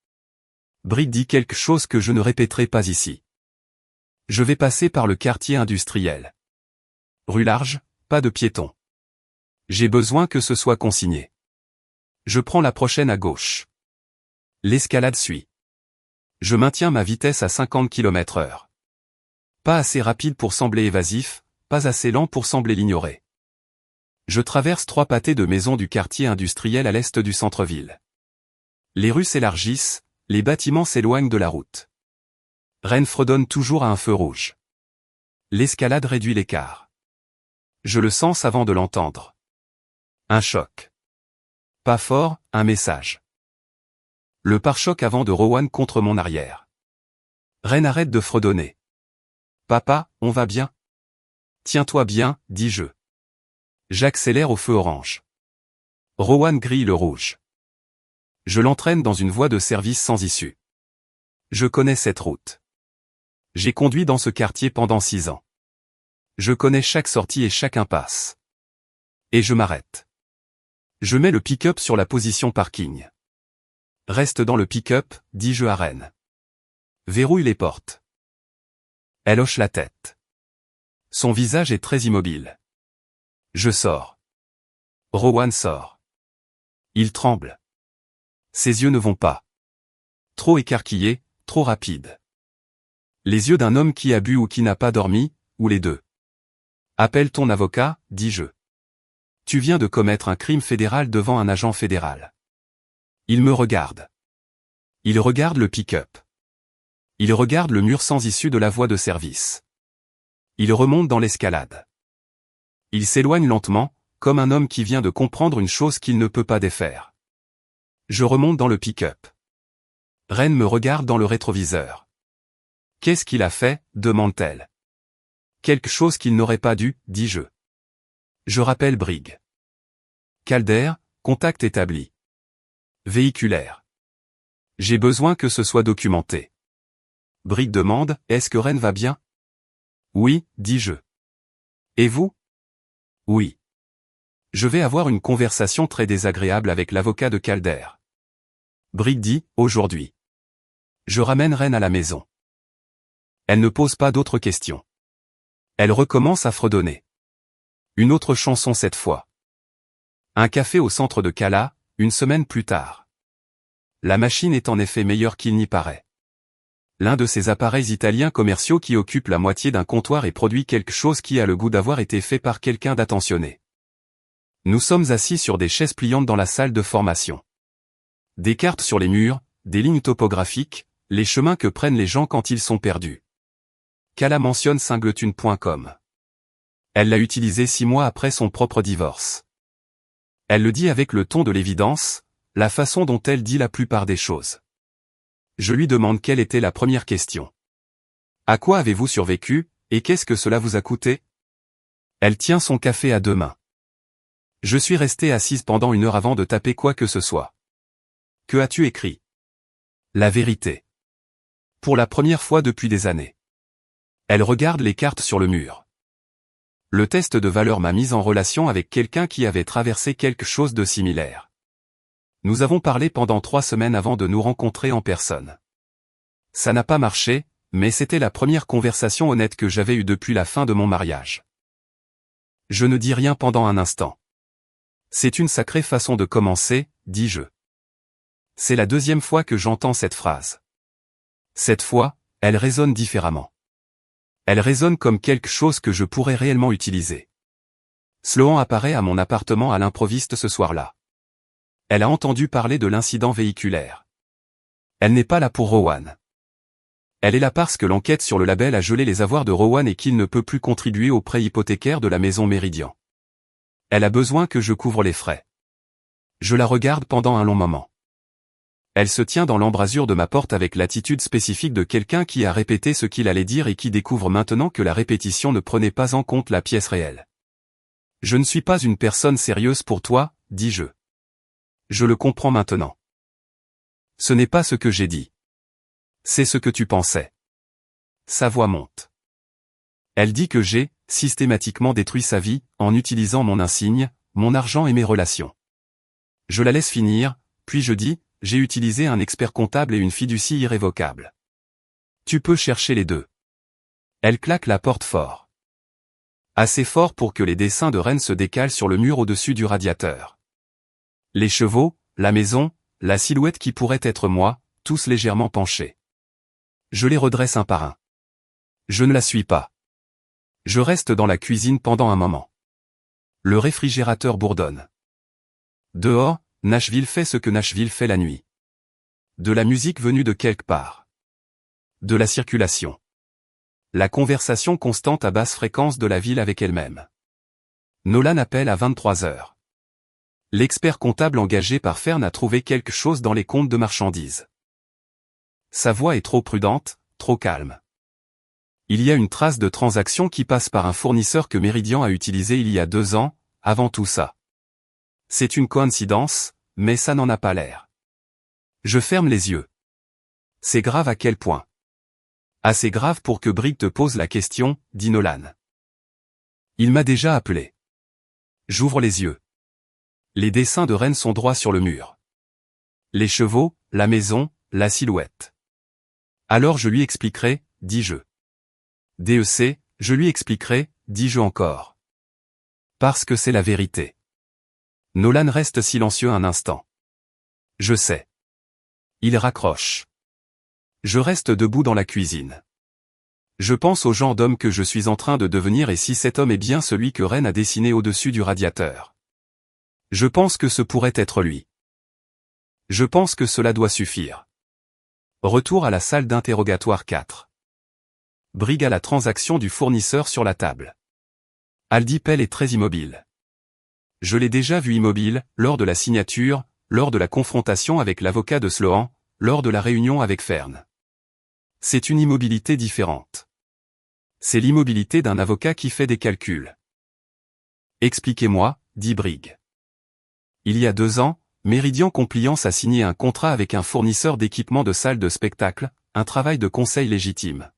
Brig dit quelque chose que je ne répéterai pas ici. Je vais passer par le quartier industriel. Rue large, pas de piétons. J'ai besoin que ce soit consigné. Je prends la prochaine à gauche. L'escalade suit. Je maintiens ma vitesse à 50 km/h. Pas assez rapide pour sembler évasif, pas assez lent pour sembler l'ignorer. Je traverse 3 pâtés de maisons du quartier industriel à l'est du centre-ville. Les rues s'élargissent, les bâtiments s'éloignent de la route. Reine fredonne toujours à un feu rouge. L'escalade réduit l'écart. Je le sens avant de l'entendre. Un choc. Pas fort, un message. Le pare-choc avant de Rowan contre mon arrière. Reine arrête de fredonner. Papa, on va bien? Tiens-toi bien, dis-je. J'accélère au feu orange. Rowan grille le rouge. Je l'entraîne dans une voie de service sans issue. Je connais cette route. J'ai conduit dans ce quartier pendant 6 ans. Je connais chaque sortie et chaque impasse. Et je m'arrête. Je mets le pick-up sur la position parking. Reste dans le pick-up, dis-je à Reine. Verrouille les portes. Elle hoche la tête. Son visage est très immobile. Je sors. Rowan sort. Il tremble. Ses yeux ne vont pas. Trop écarquillés, trop rapides. Les yeux d'un homme qui a bu ou qui n'a pas dormi, ou les deux. Appelle ton avocat, dis-je. Tu viens de commettre un crime fédéral devant un agent fédéral. Il me regarde. Il regarde le pick-up. Il regarde le mur sans issue de la voie de service. Il remonte dans l'escalade. Il s'éloigne lentement, comme un homme qui vient de comprendre une chose qu'il ne peut pas défaire. Je remonte dans le pick-up. Ren me regarde dans le rétroviseur. Qu'est-ce qu'il a fait, demande-t-elle. Quelque chose qu'il n'aurait pas dû, dis-je. Je rappelle Briggs. Calder, contact établi. Véhiculaire. J'ai besoin que ce soit documenté. Briggs demande, est-ce que Ren va bien? Oui, dis-je. Et vous? Oui. Je vais avoir une conversation très désagréable avec l'avocat de Calder. Briggs dit, aujourd'hui. Je ramène Ren à la maison. Elle ne pose pas d'autres questions. Elle recommence à fredonner. Une autre chanson cette fois. Un café au centre de Cala, une semaine plus tard. La machine est en effet meilleure qu'il n'y paraît. L'un de ces appareils italiens commerciaux qui occupe la moitié d'un comptoir et produit quelque chose qui a le goût d'avoir été fait par quelqu'un d'attentionné. Nous sommes assis sur des chaises pliantes dans la salle de formation. Des cartes sur les murs, des lignes topographiques, les chemins que prennent les gens quand ils sont perdus. Cala mentionne singleton.com. Elle l'a utilisé 6 mois après son propre divorce. Elle le dit avec le ton de l'évidence, la façon dont elle dit la plupart des choses. Je lui demande quelle était la première question. À quoi avez-vous survécu, et qu'est-ce que cela vous a coûté? Elle tient son café à 2 mains. Je suis restée assise pendant 1 heure avant de taper quoi que ce soit. Que as-tu écrit? La vérité. Pour la première fois depuis des années. Elle regarde les cartes sur le mur. Le test de valeur m'a mise en relation avec quelqu'un qui avait traversé quelque chose de similaire. Nous avons parlé pendant 3 semaines avant de nous rencontrer en personne. Ça n'a pas marché, mais c'était la première conversation honnête que j'avais eue depuis la fin de mon mariage. Je ne dis rien pendant un instant. C'est une sacrée façon de commencer, dis-je. C'est la 2e fois que j'entends cette phrase. Cette fois, elle résonne différemment. Elle résonne comme quelque chose que je pourrais réellement utiliser. Sloan apparaît à mon appartement à l'improviste ce soir-là. Elle a entendu parler de l'incident véhiculaire. Elle n'est pas là pour Rowan. Elle est là parce que l'enquête sur le label a gelé les avoirs de Rowan et qu'il ne peut plus contribuer au prêt hypothécaire de la maison Méridian. Elle a besoin que je couvre les frais. Je la regarde pendant un long moment. Elle se tient dans l'embrasure de ma porte avec l'attitude spécifique de quelqu'un qui a répété ce qu'il allait dire et qui découvre maintenant que la répétition ne prenait pas en compte la pièce réelle. Je ne suis pas une personne sérieuse pour toi, dis-je. Je le comprends maintenant. Ce n'est pas ce que j'ai dit. C'est ce que tu pensais. Sa voix monte. Elle dit que j'ai, systématiquement détruit sa vie, en utilisant mon insigne, mon argent et mes relations. Je la laisse finir, puis je dis, j'ai utilisé un expert comptable et une fiducie irrévocable. Tu peux chercher les deux. Elle claque la porte fort. Assez fort pour que les dessins de Ren se décalent sur le mur au-dessus du radiateur. Les chevaux, la maison, la silhouette qui pourrait être moi, tous légèrement penchés. Je les redresse un par un. Je ne la suis pas. Je reste dans la cuisine pendant un moment. Le réfrigérateur bourdonne. Dehors, Nashville fait ce que Nashville fait la nuit. De la musique venue de quelque part. De la circulation. La conversation constante à basse fréquence de la ville avec elle-même. Nolan appelle à 23 heures. L'expert comptable engagé par Fern a trouvé quelque chose dans les comptes de marchandises. Sa voix est trop prudente, trop calme. Il y a une trace de transaction qui passe par un fournisseur que Méridian a utilisé il y a 2 ans, avant tout ça. C'est une coïncidence, mais ça n'en a pas l'air. Je ferme les yeux. C'est grave à quel point? Assez grave pour que Briggs te pose la question, dit Nolan. Il m'a déjà appelé. J'ouvre les yeux. Les dessins de Ren sont droits sur le mur. Les chevaux, la maison, la silhouette. Alors je lui expliquerai, dis-je. DEC, je lui expliquerai, dis-je encore. Parce que c'est la vérité. Nolan reste silencieux un instant. Je sais. Il raccroche. Je reste debout dans la cuisine. Je pense au genre d'homme que je suis en train de devenir et si cet homme est bien celui que Ren a dessiné au-dessus du radiateur. Je pense que ce pourrait être lui. Je pense que cela doit suffire. Retour à la salle d'interrogatoire 4. Briggs a la transaction du fournisseur sur la table. Aldi Pell est très immobile. Je l'ai déjà vu immobile, lors de la signature, lors de la confrontation avec l'avocat de Sloan, lors de la réunion avec Fern. C'est une immobilité différente. C'est l'immobilité d'un avocat qui fait des calculs. Expliquez-moi, dit Briggs. Il y a 2 ans, Meridian Compliance a signé un contrat avec un fournisseur d'équipements de salles de spectacle, un travail de conseil légitime.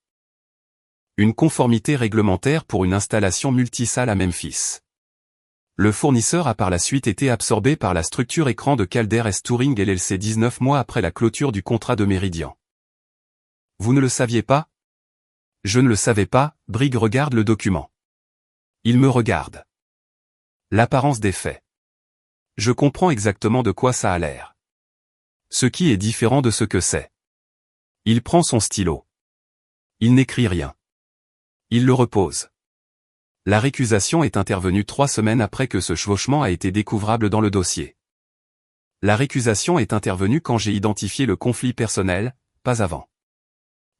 Une conformité réglementaire pour une installation multisalle à Memphis. Le fournisseur a par la suite été absorbé par la structure écran de Calder S Touring LLC 19 mois après la clôture du contrat de Meridian. Vous ne le saviez pas? Je ne le savais pas, Briggs regarde le document. Il me regarde. L'apparence des faits. Je comprends exactement de quoi ça a l'air. Ce qui est différent de ce que c'est. Il prend son stylo. Il n'écrit rien. Il le repose. La récusation est intervenue 3 semaines après que ce chevauchement a été découvrable dans le dossier. La récusation est intervenue quand j'ai identifié le conflit personnel, pas avant.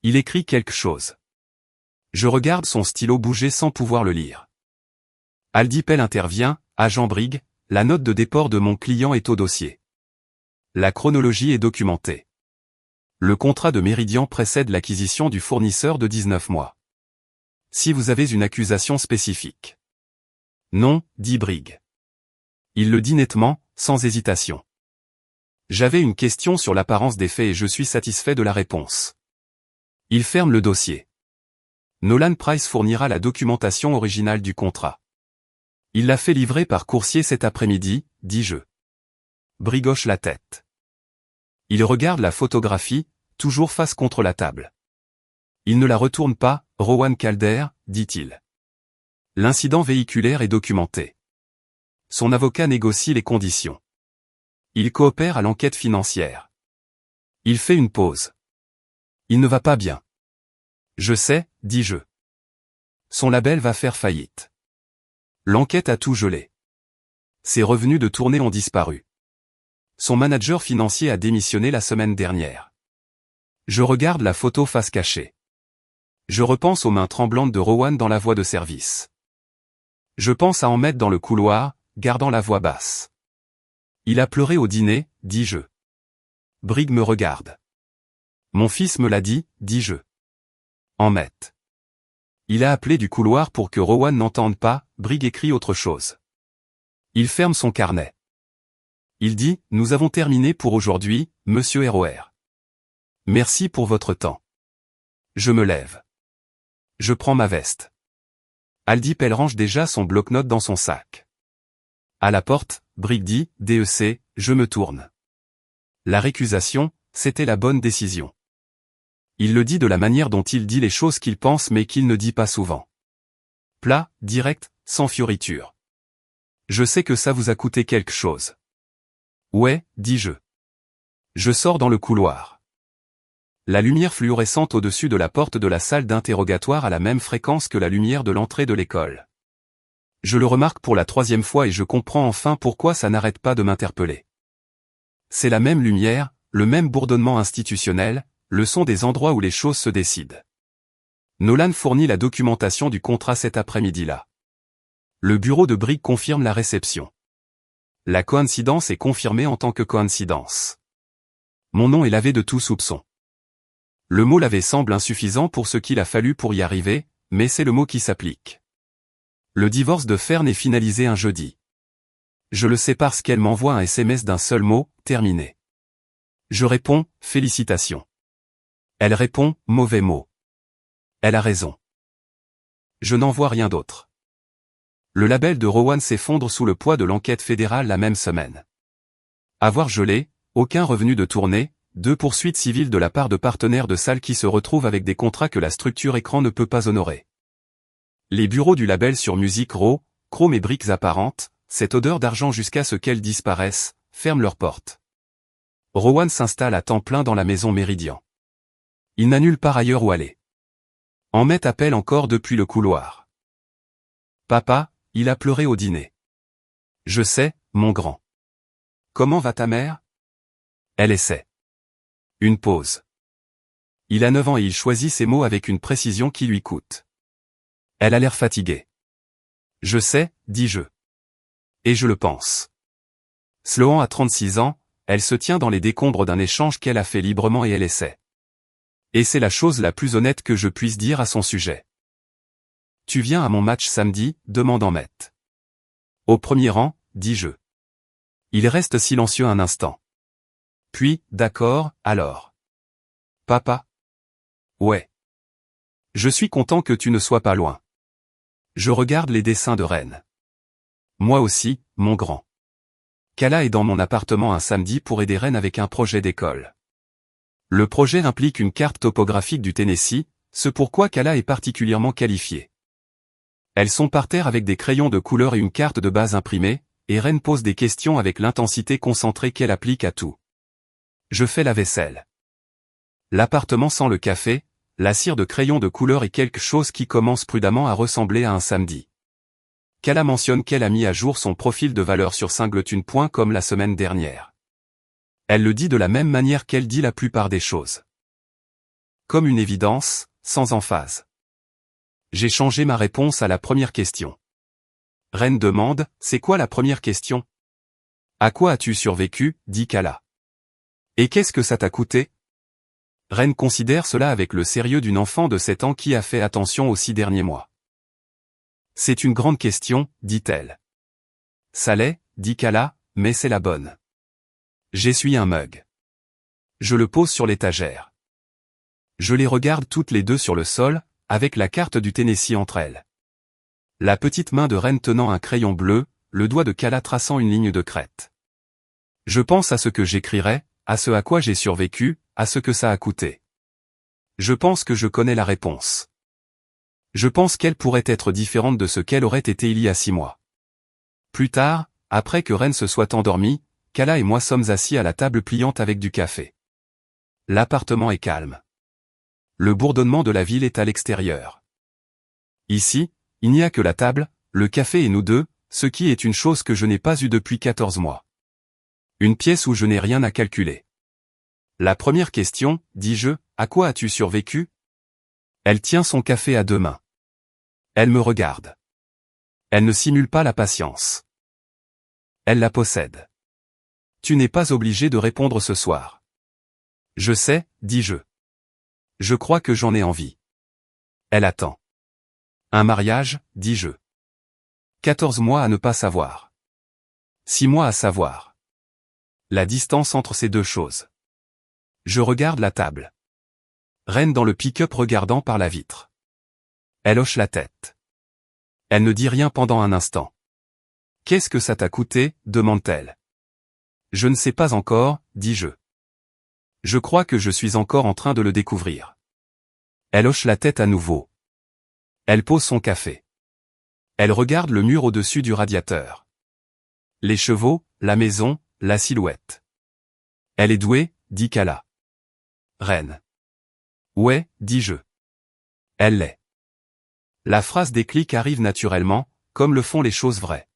Il écrit quelque chose. Je regarde son stylo bouger sans pouvoir le lire. Aldi Pell intervient, agent Briggs, la note de déport de mon client est au dossier. La chronologie est documentée. Le contrat de Meridian précède l'acquisition du fournisseur de 19 mois. Si vous avez une accusation spécifique. Non, dit Briggs. Il le dit nettement, sans hésitation. J'avais une question sur l'apparence des faits et je suis satisfait de la réponse. Il ferme le dossier. Nolan Price fournira la documentation originale du contrat. Il l'a fait livrer par coursier cet après-midi, dis-je. Briggs hoche la tête. Il regarde la photographie, toujours face contre la table. Il ne la retourne pas, Rowan Calder, dit-il. L'incident véhiculaire est documenté. Son avocat négocie les conditions. Il coopère à l'enquête financière. Il fait une pause. Il ne va pas bien. Je sais, dis-je. Son label va faire faillite. L'enquête a tout gelé. Ses revenus de tournée ont disparu. Son manager financier a démissionné la semaine dernière. Je regarde la photo face cachée. Je repense aux mains tremblantes de Rowan dans la voie de service. Je pense à en mettre dans le couloir, gardant la voix basse. Il a pleuré au dîner, dis-je. Briggs me regarde. Mon fils me l'a dit, dis-je. Emmett. Il a appelé du couloir pour que Rowan n'entende pas, Briggs écrit autre chose. Il ferme son carnet. Il dit, nous avons terminé pour aujourd'hui, monsieur ROR. Merci pour votre temps. Je me lève. Je prends ma veste. Aldi Pell range déjà son bloc-notes dans son sac. À la porte, Briggs dit, DEC, je me tourne. La récusation, c'était la bonne décision. Il le dit de la manière dont il dit les choses qu'il pense mais qu'il ne dit pas souvent. Plat, direct, sans fioriture. Je sais que ça vous a coûté quelque chose. Ouais, dis-je. Je sors dans le couloir. La lumière fluorescente au-dessus de la porte de la salle d'interrogatoire a la même fréquence que la lumière de l'entrée de l'école. Je le remarque pour la 3e fois et je comprends enfin pourquoi ça n'arrête pas de m'interpeller. C'est la même lumière, le même bourdonnement institutionnel, le son des endroits où les choses se décident. Nolan fournit la documentation du contrat cet après-midi-là. Le bureau de Briggs confirme la réception. La coïncidence est confirmée en tant que coïncidence. Mon nom est lavé de tout soupçon. Le mot lavé semble insuffisant pour ce qu'il a fallu pour y arriver, mais c'est le mot qui s'applique. Le divorce de Fern est finalisé un jeudi. Je le sais parce qu'elle m'envoie un SMS d'un seul mot, terminé. Je réponds, félicitations. Elle répond, mauvais mot. Elle a raison. Je n'en vois rien d'autre. Le label de Rowan s'effondre sous le poids de l'enquête fédérale la même semaine. Avoir gelé, aucun revenu de tournée, 2 poursuites civiles de la part de partenaires de salles qui se retrouvent avec des contrats que la structure écran ne peut pas honorer. Les bureaux du label sur musique raw, chrome et briques apparentes, cette odeur d'argent jusqu'à ce qu'elles disparaissent, ferment leurs portes. Rowan s'installe à temps plein dans la maison Meridian. Il n'a nulle part ailleurs où aller. Ahmet appelle encore depuis le couloir. Papa, il a pleuré au dîner. Je sais, mon grand. Comment va ta mère? Elle essaie. Une pause. Il a 9 ans et il choisit ses mots avec une précision qui lui coûte. Elle a l'air fatiguée. Je sais, dis-je. Et je le pense. Sloan a 36 ans, elle se tient dans les décombres d'un échange qu'elle a fait librement et elle essaie. Et c'est la chose la plus honnête que je puisse dire à son sujet. Tu viens à mon match samedi, demande Ahmet. Au premier rang, dis-je. Il reste silencieux un instant. Puis, d'accord, alors. Papa? Ouais. Je suis content que tu ne sois pas loin. Je regarde les dessins de Rennes. Moi aussi, mon grand. Kala est dans mon appartement un samedi pour aider Rennes avec un projet d'école. Le projet implique une carte topographique du Tennessee, ce pourquoi Kala est particulièrement qualifiée. Elles sont par terre avec des crayons de couleur et une carte de base imprimée, et Rennes pose des questions avec l'intensité concentrée qu'elle applique à tout. Je fais la vaisselle. L'appartement sent le café, la cire de crayons de couleur et quelque chose qui commence prudemment à ressembler à un samedi. Kala mentionne qu'elle a mis à jour son profil de valeur sur Singleton.com la semaine dernière. Elle le dit de la même manière qu'elle dit la plupart des choses. Comme une évidence, sans emphase. J'ai changé ma réponse à la première question. Rennes demande, c'est quoi la première question? À quoi as-tu survécu, dit Kala. Et qu'est-ce que ça t'a coûté? Rennes considère cela avec le sérieux d'une enfant de 7 ans qui a fait attention aux 6 derniers mois. C'est une grande question, dit-elle. Ça l'est, dit Kala, mais c'est la bonne. J'essuie un mug. Je le pose sur l'étagère. Je les regarde toutes les deux sur le sol, avec la carte du Tennessee entre elles. La petite main de Rennes tenant un crayon bleu, le doigt de Kala traçant une ligne de crête. Je pense à ce que j'écrirai, à ce à quoi j'ai survécu, à ce que ça a coûté. Je pense que je connais la réponse. Je pense qu'elle pourrait être différente de ce qu'elle aurait été il y a 6 mois. Plus tard, après que Rennes se soit endormi, Kala et moi sommes assis à la table pliante avec du café. L'appartement est calme. Le bourdonnement de la ville est à l'extérieur. Ici, il n'y a que la table, le café et nous deux, ce qui est une chose que je n'ai pas eue depuis 14 mois. Une pièce où je n'ai rien à calculer. La première question, dis-je, à quoi as-tu survécu? Elle tient son café à 2 mains. Elle me regarde. Elle ne simule pas la patience. Elle la possède. Tu n'es pas obligé de répondre ce soir. Je sais, dis-je. Je crois que j'en ai envie. Elle attend. Un mariage, dis-je. 14 mois à ne pas savoir. 6 mois à savoir. La distance entre ces deux choses. Je regarde la table. Rennes dans le pick-up regardant par la vitre. Elle hoche la tête. Elle ne dit rien pendant un instant. Qu'est-ce que ça t'a coûté, demande-t-elle. Je ne sais pas encore, dis-je. Je crois que je suis encore en train de le découvrir. Elle hoche la tête à nouveau. Elle pose son café. Elle regarde le mur au-dessus du radiateur. Les chevaux, la maison, la silhouette. Elle est douée, dit Kala. Rennes. Ouais, dis-je. Elle l'est. La phrase déclic arrive naturellement, comme le font les choses vraies.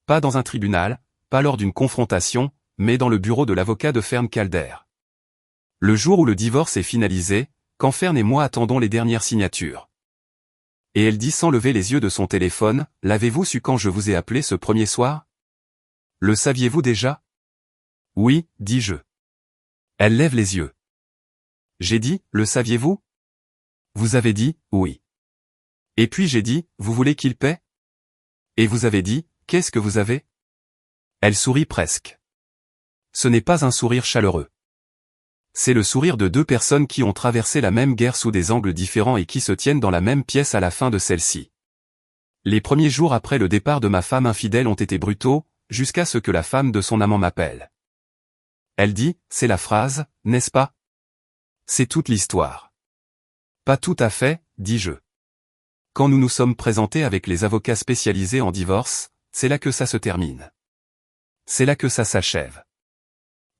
Pas dans un tribunal, pas lors d'une confrontation, mais dans le bureau de l'avocat de Fern Calder. Le jour où le divorce est finalisé, quand Fern et moi attendons les dernières signatures. Et elle dit sans lever les yeux de son téléphone, « L'avez-vous su quand je vous ai appelé ce premier soir? Le saviez-vous déjà? » Oui, dis-je. Elle lève les yeux. J'ai dit, « Le saviez-vous? » Vous avez dit, « Oui. » Et puis j'ai dit, « Vous voulez qu'il paie? » Et vous avez dit, « Qu'est-ce que vous avez? » Elle sourit presque. Ce n'est pas un sourire chaleureux. C'est le sourire de 2 personnes qui ont traversé la même guerre sous des angles différents et qui se tiennent dans la même pièce à la fin de celle-ci. Les premiers jours après le départ de ma femme infidèle ont été brutaux, jusqu'à ce que la femme de son amant m'appelle. Elle dit, c'est la phrase, n'est-ce pas? C'est toute l'histoire. Pas tout à fait, dis-je. Quand nous nous sommes présentés avec les avocats spécialisés en divorce, c'est là que ça se termine. C'est là que ça s'achève.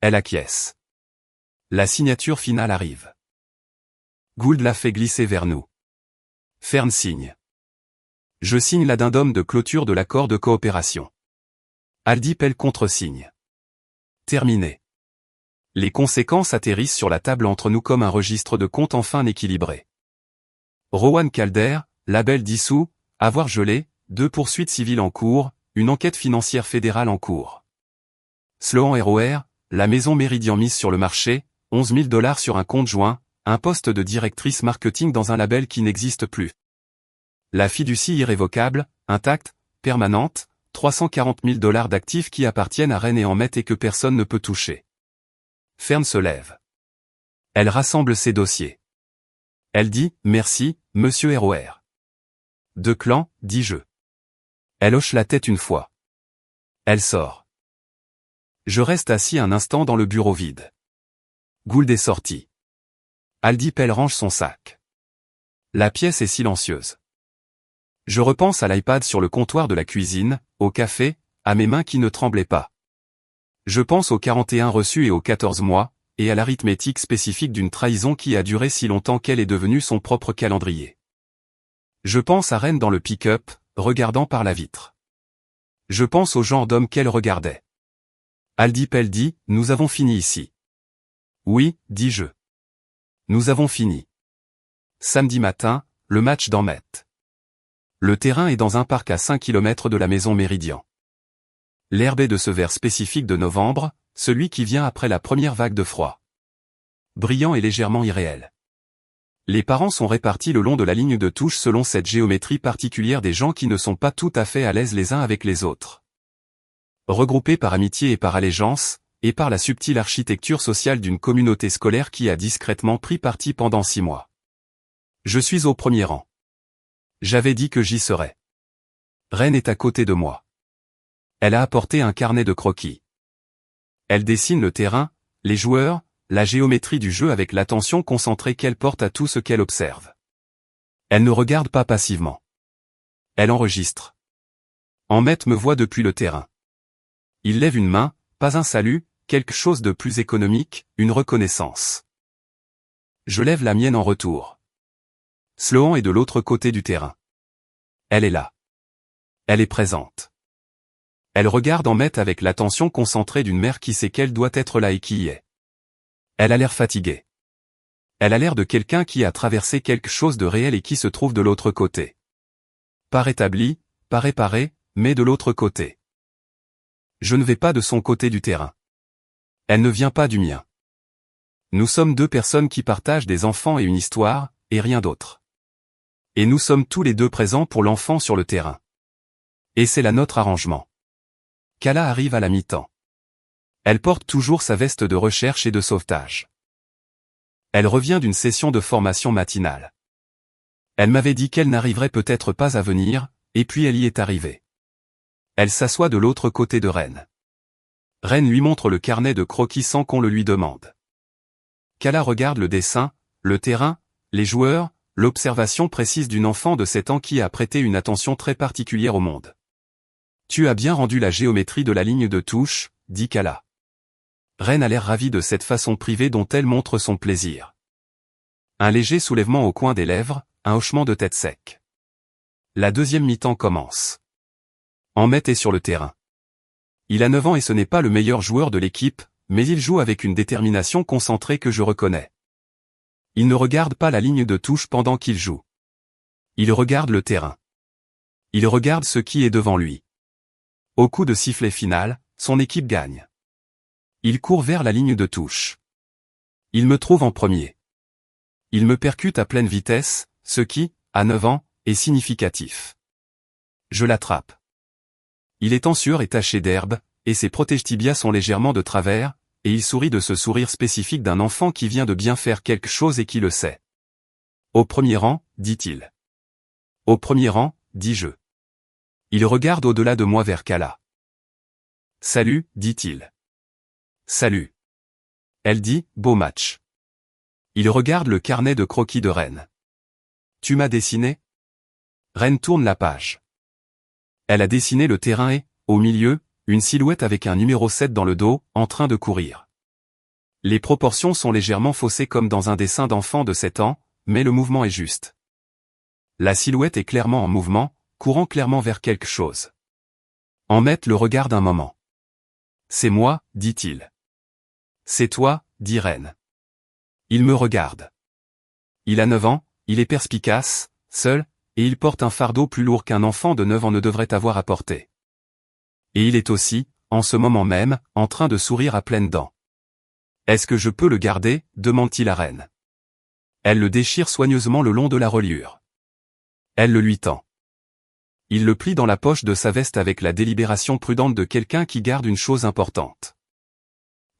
Elle acquiesce. La signature finale arrive. Gould l'a fait glisser vers nous. Fern signe. Je signe l'addendum de clôture de l'accord de coopération. Aldi Pell contresigne. Terminé. Les conséquences atterrissent sur la table entre nous comme un registre de comptes enfin équilibré. Rowan Calder, label dissous, avoir gelé, 2 poursuites civiles en cours, une enquête financière fédérale en cours. Sloan ROR, la maison Méridien mise sur le marché, 11 000 $ sur un compte joint, un poste de directrice marketing dans un label qui n'existe plus. La fiducie irrévocable, intacte, permanente, 340 000 $ d'actifs qui appartiennent à Rennes et en mettent et que personne ne peut toucher. Fern se lève. Elle rassemble ses dossiers. Elle dit « Merci, monsieur ROR ». De clan, dis-je. Elle hoche la tête une fois. Elle sort. Je reste assis un instant dans le bureau vide. Gould est sorti. Aldi Pell range son sac. La pièce est silencieuse. Je repense à l'iPad sur le comptoir de la cuisine, au café, à mes mains qui ne tremblaient pas. Je pense aux 41 reçus et aux 14 mois, et à l'arithmétique spécifique d'une trahison qui a duré si longtemps qu'elle est devenue son propre calendrier. Je pense à Rennes dans le pick-up, regardant par la vitre. Je pense au genre d'homme qu'elle regardait. Aldi Pell dit, « Nous avons fini ici. » Oui, dis-je. Nous avons fini. Samedi matin, le match dans Met. Le terrain est dans un parc à 5 km de la maison Méridien. L'herbe est de ce vert spécifique de novembre, celui qui vient après la première vague de froid. Brillant et légèrement irréel. Les parents sont répartis le long de la ligne de touche selon cette géométrie particulière des gens qui ne sont pas tout à fait à l'aise les uns avec les autres. Regroupés par amitié et par allégeance, et par la subtile architecture sociale d'une communauté scolaire qui a discrètement pris parti pendant 6 mois. Je suis au premier rang. J'avais dit que j'y serais. Rennes est à côté de moi. Elle a apporté un carnet de croquis. Elle dessine le terrain, les joueurs, la géométrie du jeu avec l'attention concentrée qu'elle porte à tout ce qu'elle observe. Elle ne regarde pas passivement. Elle enregistre. Ahmet me voit depuis le terrain. Il lève une main, pas un salut, quelque chose de plus économique, une reconnaissance. Je lève la mienne en retour. Sloan est de l'autre côté du terrain. Elle est là. Elle est présente. Elle regarde Ahmet avec l'attention concentrée d'une mère qui sait qu'elle doit être là et qui y est. Elle a l'air fatiguée. Elle a l'air de quelqu'un qui a traversé quelque chose de réel et qui se trouve de l'autre côté. Pas rétabli, pas réparé, mais de l'autre côté. Je ne vais pas de son côté du terrain. Elle ne vient pas du mien. Nous sommes 2 personnes qui partagent des enfants et une histoire, et rien d'autre. Et nous sommes tous les 2 présents pour l'enfant sur le terrain. Et c'est là notre arrangement. Kala arrive à la mi-temps. Elle porte toujours sa veste de recherche et de sauvetage. Elle revient d'une session de formation matinale. Elle m'avait dit qu'elle n'arriverait peut-être pas à venir, et puis elle y est arrivée. Elle s'assoit de l'autre côté de Rennes. Rennes lui montre le carnet de croquis sans qu'on le lui demande. Kala regarde le dessin, le terrain, les joueurs, l'observation précise d'une enfant de 7 ans qui a prêté une attention très particulière au monde. Tu as bien rendu la géométrie de la ligne de touche, dit Kala. Rennes a l'air ravie de cette façon privée dont elle montre son plaisir. Un léger soulèvement au coin des lèvres, un hochement de tête sec. La deuxième mi-temps commence. Ahmet est sur le terrain. Il a 9 ans et ce n'est pas le meilleur joueur de l'équipe, mais il joue avec une détermination concentrée que je reconnais. Il ne regarde pas la ligne de touche pendant qu'il joue. Il regarde le terrain. Il regarde ce qui est devant lui. Au coup de sifflet final, son équipe gagne. Il court vers la ligne de touche. Il me trouve en premier. Il me percute à pleine vitesse, ce qui, à 9 ans, est significatif. Je l'attrape. Il est en sueur et taché d'herbe, et ses protège-tibias sont légèrement de travers, et il sourit de ce sourire spécifique d'un enfant qui vient de bien faire quelque chose et qui le sait. Au premier rang, dit-il. Au premier rang, dis-je. Il regarde au-delà de moi vers Kala. Salut, dit-il. Salut. Elle dit, beau match. Il regarde le carnet de croquis de Rennes. Tu m'as dessiné? Rennes tourne la page. Elle a dessiné le terrain et, au milieu, une silhouette avec un numéro 7 dans le dos, en train de courir. Les proportions sont légèrement faussées comme dans un dessin d'enfant de 7 ans, mais le mouvement est juste. La silhouette est clairement en mouvement, courant clairement vers quelque chose. Ahmet le regarde un moment. C'est moi, dit-il. C'est toi, dit Ren. Il me regarde. Il a 9 ans, il est perspicace, seul, et il porte un fardeau plus lourd qu'un enfant de 9 ans ne devrait avoir à porter. Et il est aussi, en ce moment même, en train de sourire à pleines dents. Est-ce que je peux le garder, demande-t-il à Ren. Elle le déchire soigneusement le long de la reliure. Elle le lui tend. Il le plie dans la poche de sa veste avec la délibération prudente de quelqu'un qui garde une chose importante.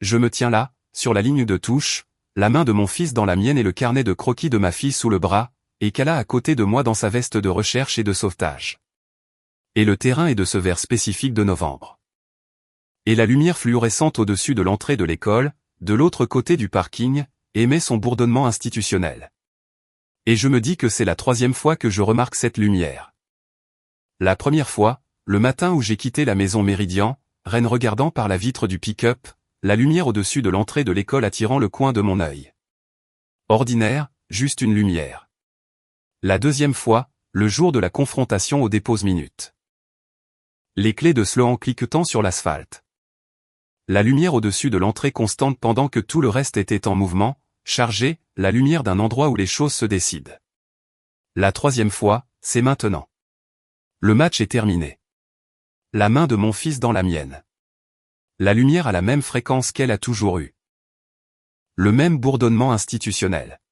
Je me tiens là, sur la ligne de touche, la main de mon fils dans la mienne et le carnet de croquis de ma fille sous le bras, et Kala à côté de moi dans sa veste de recherche et de sauvetage. Et le terrain est de ce vert spécifique de novembre. Et la lumière fluorescente au-dessus de l'entrée de l'école, de l'autre côté du parking, émet son bourdonnement institutionnel. Et je me dis que c'est la 3e fois que je remarque cette lumière. La première fois, le matin où j'ai quitté la maison Méridian, Ren regardant par la vitre du pick-up, la lumière au-dessus de l'entrée de l'école attirant le coin de mon œil. Ordinaire, juste une lumière. La 2e fois, le jour de la confrontation aux déposes minutes. Les clés de Sloan cliquetant sur l'asphalte. La lumière au-dessus de l'entrée constante pendant que tout le reste était en mouvement, chargé, la lumière d'un endroit où les choses se décident. La 3e fois, c'est maintenant. Le match est terminé. La main de mon fils dans la mienne. La lumière a la même fréquence qu'elle a toujours eue. Le même bourdonnement institutionnel.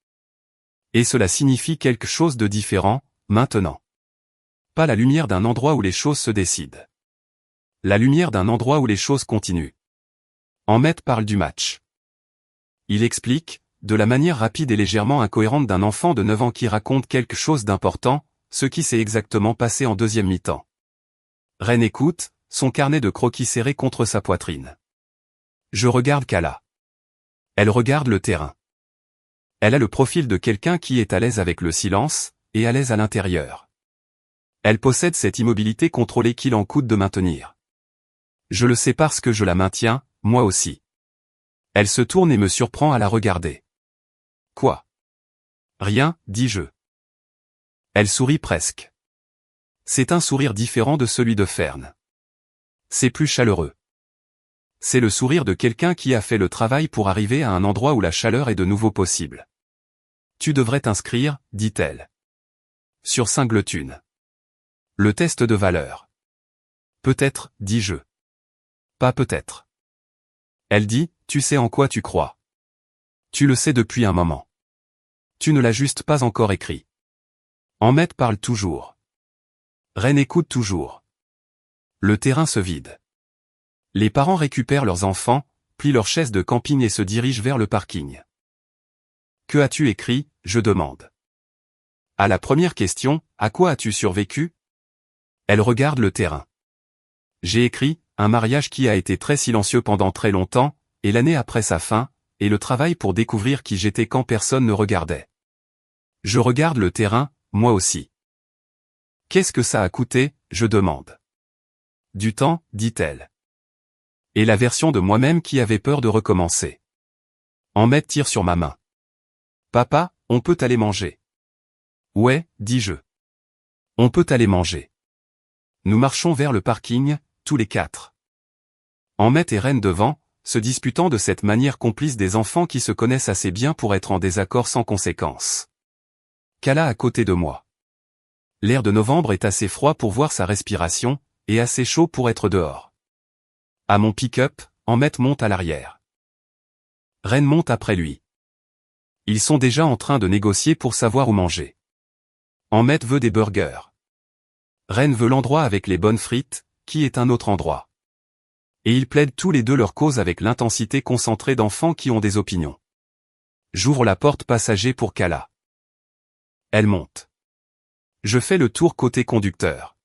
Et cela signifie quelque chose de différent, maintenant. Pas la lumière d'un endroit où les choses se décident. La lumière d'un endroit où les choses continuent. Ahmet parle du match. Il explique, de la manière rapide et légèrement incohérente d'un enfant de 9 ans qui raconte quelque chose d'important, ce qui s'est exactement passé en 2e mi-temps. Ren écoute, son carnet de croquis serré contre sa poitrine. Je regarde Kala. Elle regarde le terrain. Elle a le profil de quelqu'un qui est à l'aise avec le silence, et à l'aise à l'intérieur. Elle possède cette immobilité contrôlée qu'il en coûte de maintenir. Je le sais parce que je la maintiens, moi aussi. Elle se tourne et me surprend à la regarder. Quoi? Rien, dis-je. Elle sourit presque. C'est un sourire différent de celui de Fern. C'est plus chaleureux. C'est le sourire de quelqu'un qui a fait le travail pour arriver à un endroit où la chaleur est de nouveau possible. Tu devrais t'inscrire, dit-elle. Sur Singleton. Le test de valeur. Peut-être, dis-je. Pas peut-être. Elle dit, tu sais en quoi tu crois. Tu le sais depuis un moment. Tu ne l'as juste pas encore écrit. Ahmet parle toujours. Ren écoute toujours. Le terrain se vide. Les parents récupèrent leurs enfants, plient leurs chaises de camping et se dirigent vers le parking. Que as-tu écrit, je demande. À la première question, à quoi as-tu survécu? Elle regarde le terrain. J'ai écrit, un mariage qui a été très silencieux pendant très longtemps, et l'année après sa fin, et le travail pour découvrir qui j'étais quand personne ne regardait. Je regarde le terrain, moi aussi. Qu'est-ce que ça a coûté, je demande. Du temps, dit-elle. Et la version de moi-même qui avait peur de recommencer. Ahmet tire sur ma main. Papa, on peut aller manger. Ouais, dis-je. On peut aller manger. Nous marchons vers le parking, tous les 4. Ahmet et Ren devant, se disputant de cette manière complice des enfants qui se connaissent assez bien pour être en désaccord sans conséquence. Kala à côté de moi. L'air de novembre est assez froid pour voir sa respiration, et assez chaud pour être dehors. À mon pick-up, Ahmet monte à l'arrière. Ren monte après lui. Ils sont déjà en train de négocier pour savoir où manger. Ahmet veut des burgers. Ren veut l'endroit avec les bonnes frites, qui est un autre endroit. Et ils plaident tous les deux leur cause avec l'intensité concentrée d'enfants qui ont des opinions. J'ouvre la porte passager pour Kala. Elle monte. Je fais le tour côté conducteur.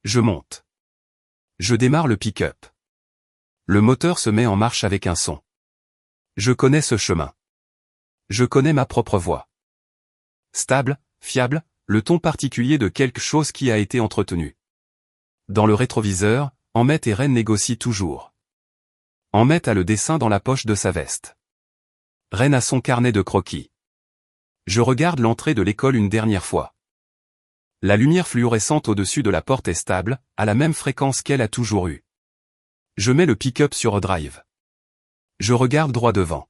Je monte. Je démarre le pick-up. Le moteur se met en marche avec un son. Je connais ce chemin. Je connais ma propre voix. Stable, fiable, le ton particulier de quelque chose qui a été entretenu. Dans le rétroviseur, Ahmet et Ren négocient toujours. Ahmet a le dessin dans la poche de sa veste. Ren a son carnet de croquis. Je regarde l'entrée de l'école une dernière fois. La lumière fluorescente au-dessus de la porte est stable, à la même fréquence qu'elle a toujours eue. Je mets le pick-up sur drive. Je regarde droit devant.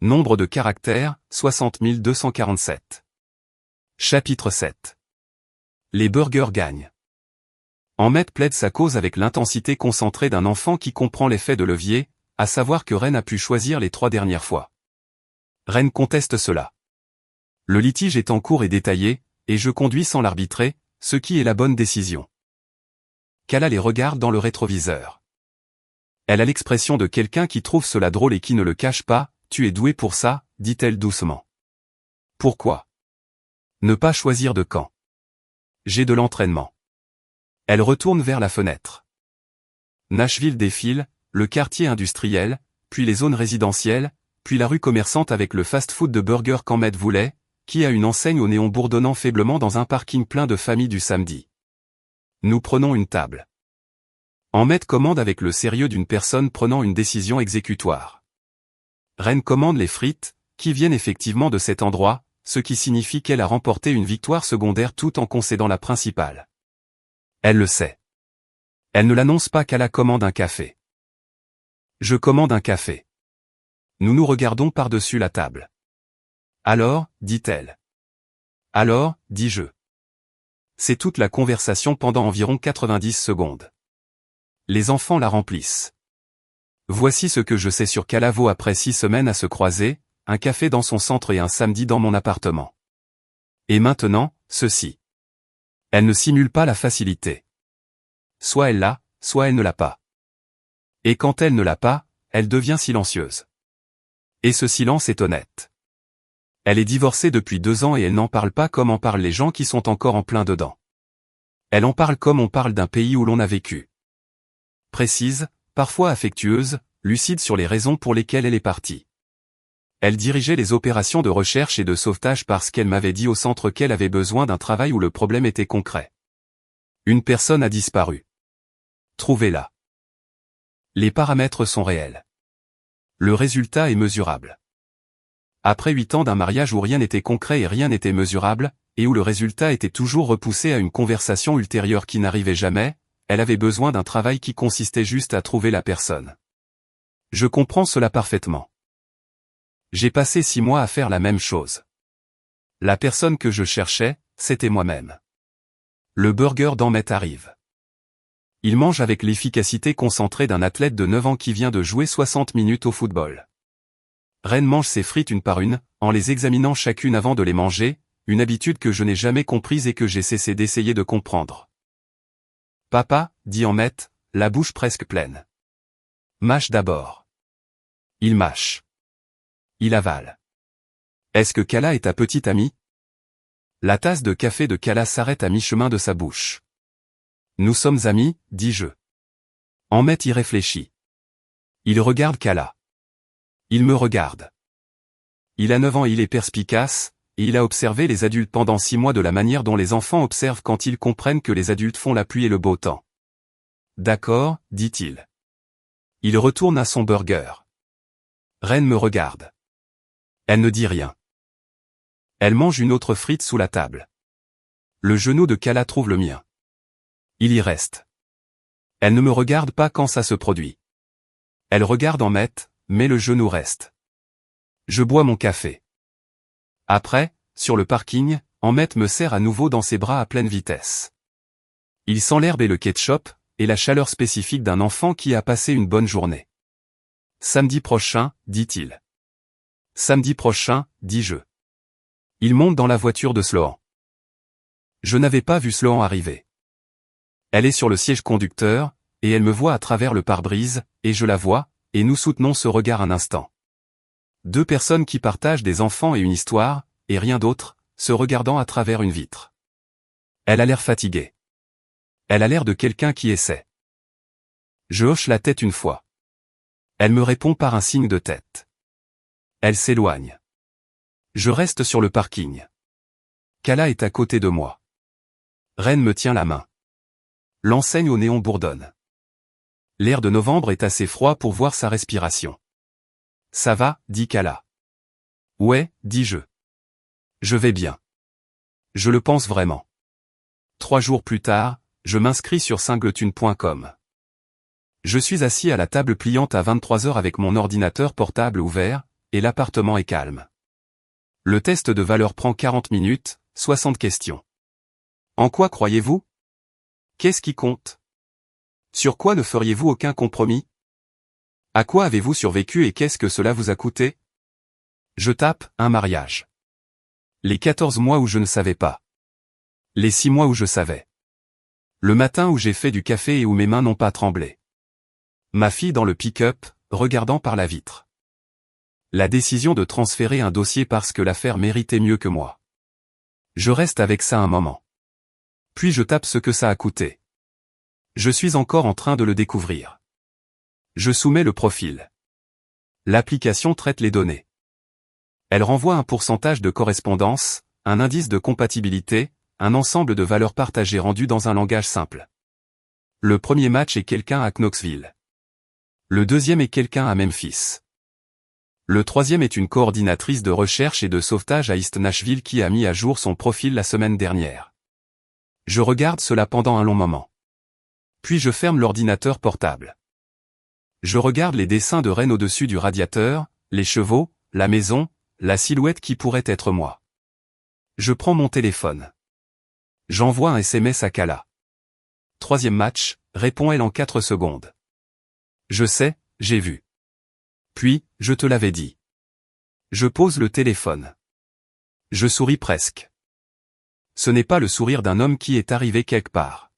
Nombre de caractères, 60 247. Chapitre 7. Les burgers gagnent. Ahmed plaide sa cause avec l'intensité concentrée d'un enfant qui comprend l'effet de levier, à savoir que Ren a pu choisir les 3 dernières fois. Ren conteste cela. Le litige est en cours et détaillé, et je conduis sans l'arbitrer, ce qui est la bonne décision. Kala les regarde dans le rétroviseur. Elle a l'expression de quelqu'un qui trouve cela drôle et qui ne le cache pas. Tu es doué pour ça, dit-elle doucement. Pourquoi? Ne pas choisir de camp. J'ai de l'entraînement. Elle retourne vers la fenêtre. Nashville défile, le quartier industriel, puis les zones résidentielles, puis la rue commerçante avec le fast-food de burgers qu'Ahmed voulait, qui a une enseigne au néon bourdonnant faiblement dans un parking plein de familles du samedi. Nous prenons une table. Ahmed commande avec le sérieux d'une personne prenant une décision exécutoire. Ren commande les frites, qui viennent effectivement de cet endroit, ce qui signifie qu'elle a remporté une victoire secondaire tout en concédant la principale. Elle le sait. Elle ne l'annonce pas qu'elle commande un café. Je commande un café. Nous nous regardons par-dessus la table. Alors, dit-elle. Alors, dis-je. C'est toute la conversation pendant environ 90 secondes. Les enfants la remplissent. Voici ce que je sais sur Calavo après 6 semaines à se croiser, un café dans son centre et un samedi dans mon appartement. Et maintenant, ceci. Elle ne simule pas la facilité. Soit elle l'a, soit elle ne l'a pas. Et quand elle ne l'a pas, elle devient silencieuse. Et ce silence est honnête. Elle est divorcée depuis 2 ans et elle n'en parle pas comme en parlent les gens qui sont encore en plein dedans. Elle en parle comme on parle d'un pays où l'on a vécu. Précise, parfois affectueuse, lucide sur les raisons pour lesquelles elle est partie. Elle dirigeait les opérations de recherche et de sauvetage parce qu'elle m'avait dit au centre qu'elle avait besoin d'un travail où le problème était concret. Une personne a disparu. Trouvez-la. Les paramètres sont réels. Le résultat est mesurable. Après 8 ans d'un mariage où rien n'était concret et rien n'était mesurable, et où le résultat était toujours repoussé à une conversation ultérieure qui n'arrivait jamais, elle avait besoin d'un travail qui consistait juste à trouver la personne. Je comprends cela parfaitement. J'ai passé 6 mois à faire la même chose. La personne que je cherchais, c'était moi-même. Le burger d'Ahmed arrive. Il mange avec l'efficacité concentrée d'un athlète de 9 ans qui vient de jouer 60 minutes au football. Ren mange ses frites une par une, en les examinant chacune avant de les manger, une habitude que je n'ai jamais comprise et que j'ai cessé d'essayer de comprendre. Papa, dit Ahmed, la bouche presque pleine. Mâche d'abord. Il mâche. Il avale. Est-ce que Kala est ta petite amie? La tasse de café de Kala s'arrête à mi-chemin de sa bouche. Nous sommes amis, dis-je. Ahmed y réfléchit. Il regarde Kala. Il me regarde. Il a 9 ans et il est perspicace, et il a observé les adultes pendant 6 mois de la manière dont les enfants observent quand ils comprennent que les adultes font la pluie et le beau temps. D'accord, dit-il. Il retourne à son burger. Ren me regarde. Elle ne dit rien. Elle mange une autre frite sous la table. Le genou de Kala trouve le mien. Il y reste. Elle ne me regarde pas quand ça se produit. Elle regarde Ahmed, mais le genou reste. Je bois mon café. Après, sur le parking, Ahmed me serre à nouveau dans ses bras à pleine vitesse. Il sent l'herbe et le ketchup, et la chaleur spécifique d'un enfant qui a passé une bonne journée. Samedi prochain, dit-il. Samedi prochain, dis-je. Il monte dans la voiture de Sloan. Je n'avais pas vu Sloan arriver. Elle est sur le siège conducteur, et elle me voit à travers le pare-brise, et je la vois, et nous soutenons ce regard un instant. 2 personnes qui partagent des enfants et une histoire, et rien d'autre, se regardant à travers une vitre. Elle a l'air fatiguée. Elle a l'air de quelqu'un qui essaie. Je hoche la tête une fois. Elle me répond par un signe de tête. Elle s'éloigne. Je reste sur le parking. Kala est à côté de moi. Ren me tient la main. L'enseigne au néon bourdonne. L'air de novembre est assez froid pour voir sa respiration. Ça va, dit Kala. Ouais, dis-je. Je vais bien. Je le pense vraiment. 3 jours plus tard, je m'inscris sur singleton.com. Je suis assis à la table pliante à 23 heures avec mon ordinateur portable ouvert, et l'appartement est calme. Le test de valeur prend 40 minutes, 60 questions. En quoi croyez-vous? Qu'est-ce qui compte? Sur quoi ne feriez-vous aucun compromis? À quoi avez-vous survécu et qu'est-ce que cela vous a coûté? Je tape « un mariage ». Les 14 mois où je ne savais pas. Les 6 mois où je savais. Le matin où j'ai fait du café et où mes mains n'ont pas tremblé. Ma fille dans le pick-up, regardant par la vitre. La décision de transférer un dossier parce que l'affaire méritait mieux que moi. Je reste avec ça un moment. Puis je tape ce que ça a coûté. Je suis encore en train de le découvrir. Je soumets le profil. L'application traite les données. Elle renvoie un pourcentage de correspondance, un indice de compatibilité, un ensemble de valeurs partagées rendues dans un langage simple. Le premier match est quelqu'un à Knoxville. Le deuxième est quelqu'un à Memphis. Le troisième est une coordinatrice de recherche et de sauvetage à East Nashville qui a mis à jour son profil la semaine dernière. Je regarde cela pendant un long moment. Puis je ferme l'ordinateur portable. Je regarde les dessins de rennes au-dessus du radiateur, les chevaux, la maison, la silhouette qui pourrait être moi. Je prends mon téléphone. J'envoie un SMS à Kala. Troisième match, répond-elle en 4 secondes. Je sais, j'ai vu. Puis, je te l'avais dit. Je pose le téléphone. Je souris presque. Ce n'est pas le sourire d'un homme qui est arrivé quelque part.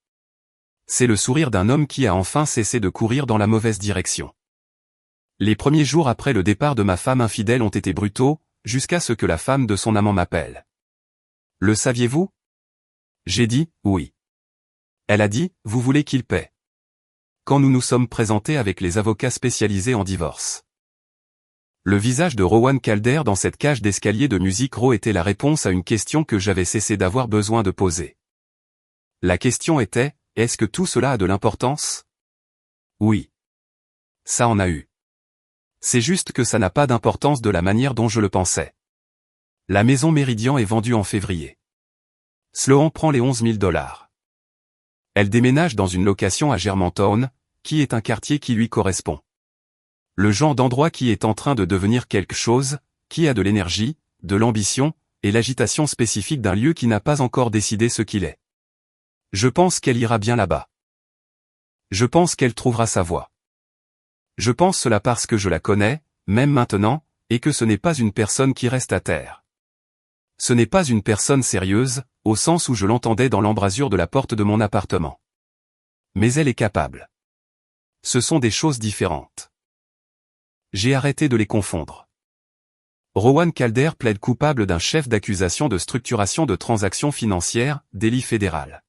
C'est le sourire d'un homme qui a enfin cessé de courir dans la mauvaise direction. Les premiers jours après le départ de ma femme infidèle ont été brutaux, jusqu'à ce que la femme de son amant m'appelle. Le saviez-vous? J'ai dit, oui. Elle a dit, vous voulez qu'il paie. Quand nous nous sommes présentés avec les avocats spécialisés en divorce. Le visage de Rowan Calder dans cette cage d'escalier de Music Row était la réponse à une question que j'avais cessé d'avoir besoin de poser. La question était, est-ce que tout cela a de l'importance? Oui. Ça en a eu. C'est juste que ça n'a pas d'importance de la manière dont je le pensais. La maison Méridian est vendue en février. Sloan prend les 11 000 $. Elle déménage dans une location à Germantown, qui est un quartier qui lui correspond. Le genre d'endroit qui est en train de devenir quelque chose, qui a de l'énergie, de l'ambition, et l'agitation spécifique d'un lieu qui n'a pas encore décidé ce qu'il est. Je pense qu'elle ira bien là-bas. Je pense qu'elle trouvera sa voie. Je pense cela parce que je la connais, même maintenant, et que ce n'est pas une personne qui reste à terre. Ce n'est pas une personne sérieuse, au sens où je l'entendais dans l'embrasure de la porte de mon appartement. Mais elle est capable. Ce sont des choses différentes. J'ai arrêté de les confondre. Rowan Calder plaide coupable d'un chef d'accusation de structuration de transactions financières, délit fédéral.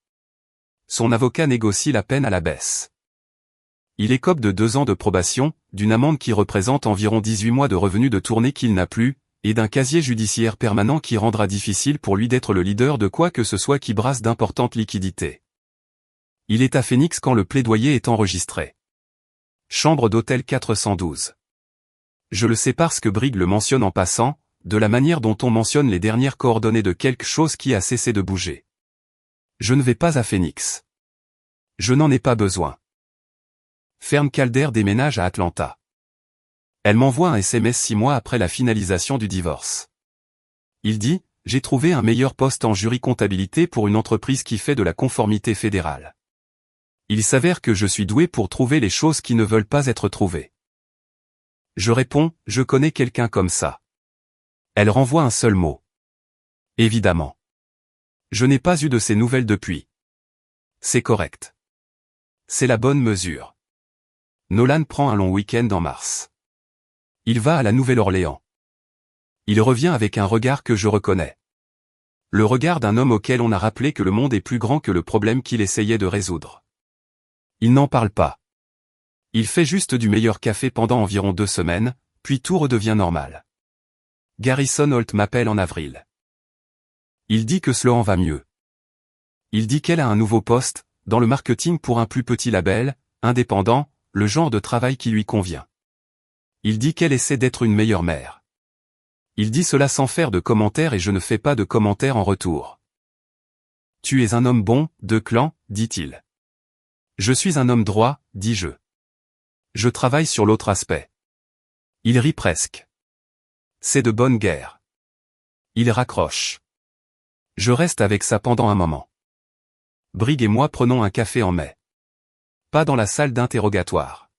Son avocat négocie la peine à la baisse. Il écope de 2 ans de probation, d'une amende qui représente environ 18 mois de revenus de tournée qu'il n'a plus, et d'un casier judiciaire permanent qui rendra difficile pour lui d'être le leader de quoi que ce soit qui brasse d'importantes liquidités. Il est à Phoenix quand le plaidoyer est enregistré. Chambre d'hôtel 412. Je le sais parce que Briggs le mentionne en passant, de la manière dont on mentionne les dernières coordonnées de quelque chose qui a cessé de bouger. Je ne vais pas à Phoenix. Je n'en ai pas besoin. Fern Calder déménage à Atlanta. Elle m'envoie un SMS 6 mois après la finalisation du divorce. Il dit, j'ai trouvé un meilleur poste en jury comptabilité pour une entreprise qui fait de la conformité fédérale. Il s'avère que je suis doué pour trouver les choses qui ne veulent pas être trouvées. Je réponds, je connais quelqu'un comme ça. Elle renvoie un seul mot. Évidemment. Je n'ai pas eu de ces nouvelles depuis. C'est correct. C'est la bonne mesure. Nolan prend un long week-end en mars. Il va à la Nouvelle-Orléans. Il revient avec un regard que je reconnais. Le regard d'un homme auquel on a rappelé que le monde est plus grand que le problème qu'il essayait de résoudre. Il n'en parle pas. Il fait juste du meilleur café pendant environ 2 semaines, puis tout redevient normal. Garrison Holt m'appelle en avril. Il dit que Sloan va mieux. Il dit qu'elle a un nouveau poste, dans le marketing pour un plus petit label, indépendant, le genre de travail qui lui convient. Il dit qu'elle essaie d'être une meilleure mère. Il dit cela sans faire de commentaires et je ne fais pas de commentaires en retour. Tu es un homme bon, de clan, dit-il. Je suis un homme droit, dis-je. Je travaille sur l'autre aspect. Il rit presque. C'est de bonne guerre. Il raccroche. Je reste avec ça pendant un moment. Brig et moi prenons un café en mai. Pas dans la salle d'interrogatoire.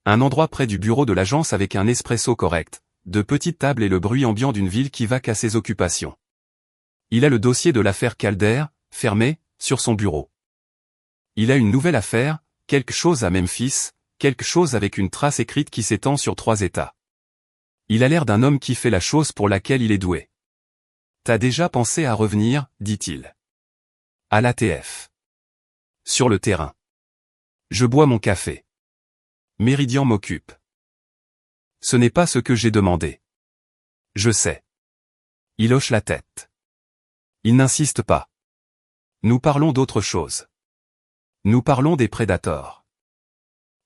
Un endroit près du bureau de l'agence avec un espresso correct, de petites tables et le bruit ambiant d'une ville qui va qu'à ses occupations. Il a le dossier de l'affaire Calder, fermé, sur son bureau. Il a une nouvelle affaire, quelque chose à Memphis, quelque chose avec une trace écrite qui s'étend sur 3 États. Il a l'air d'un homme qui fait la chose pour laquelle il est doué. T'as déjà pensé à revenir, dit-il. À l'ATF. Sur le terrain. Je bois mon café. Méridian m'occupe. Ce n'est pas ce que j'ai demandé. Je sais. Il hoche la tête. Il n'insiste pas. Nous parlons d'autre chose. Nous parlons des Predators.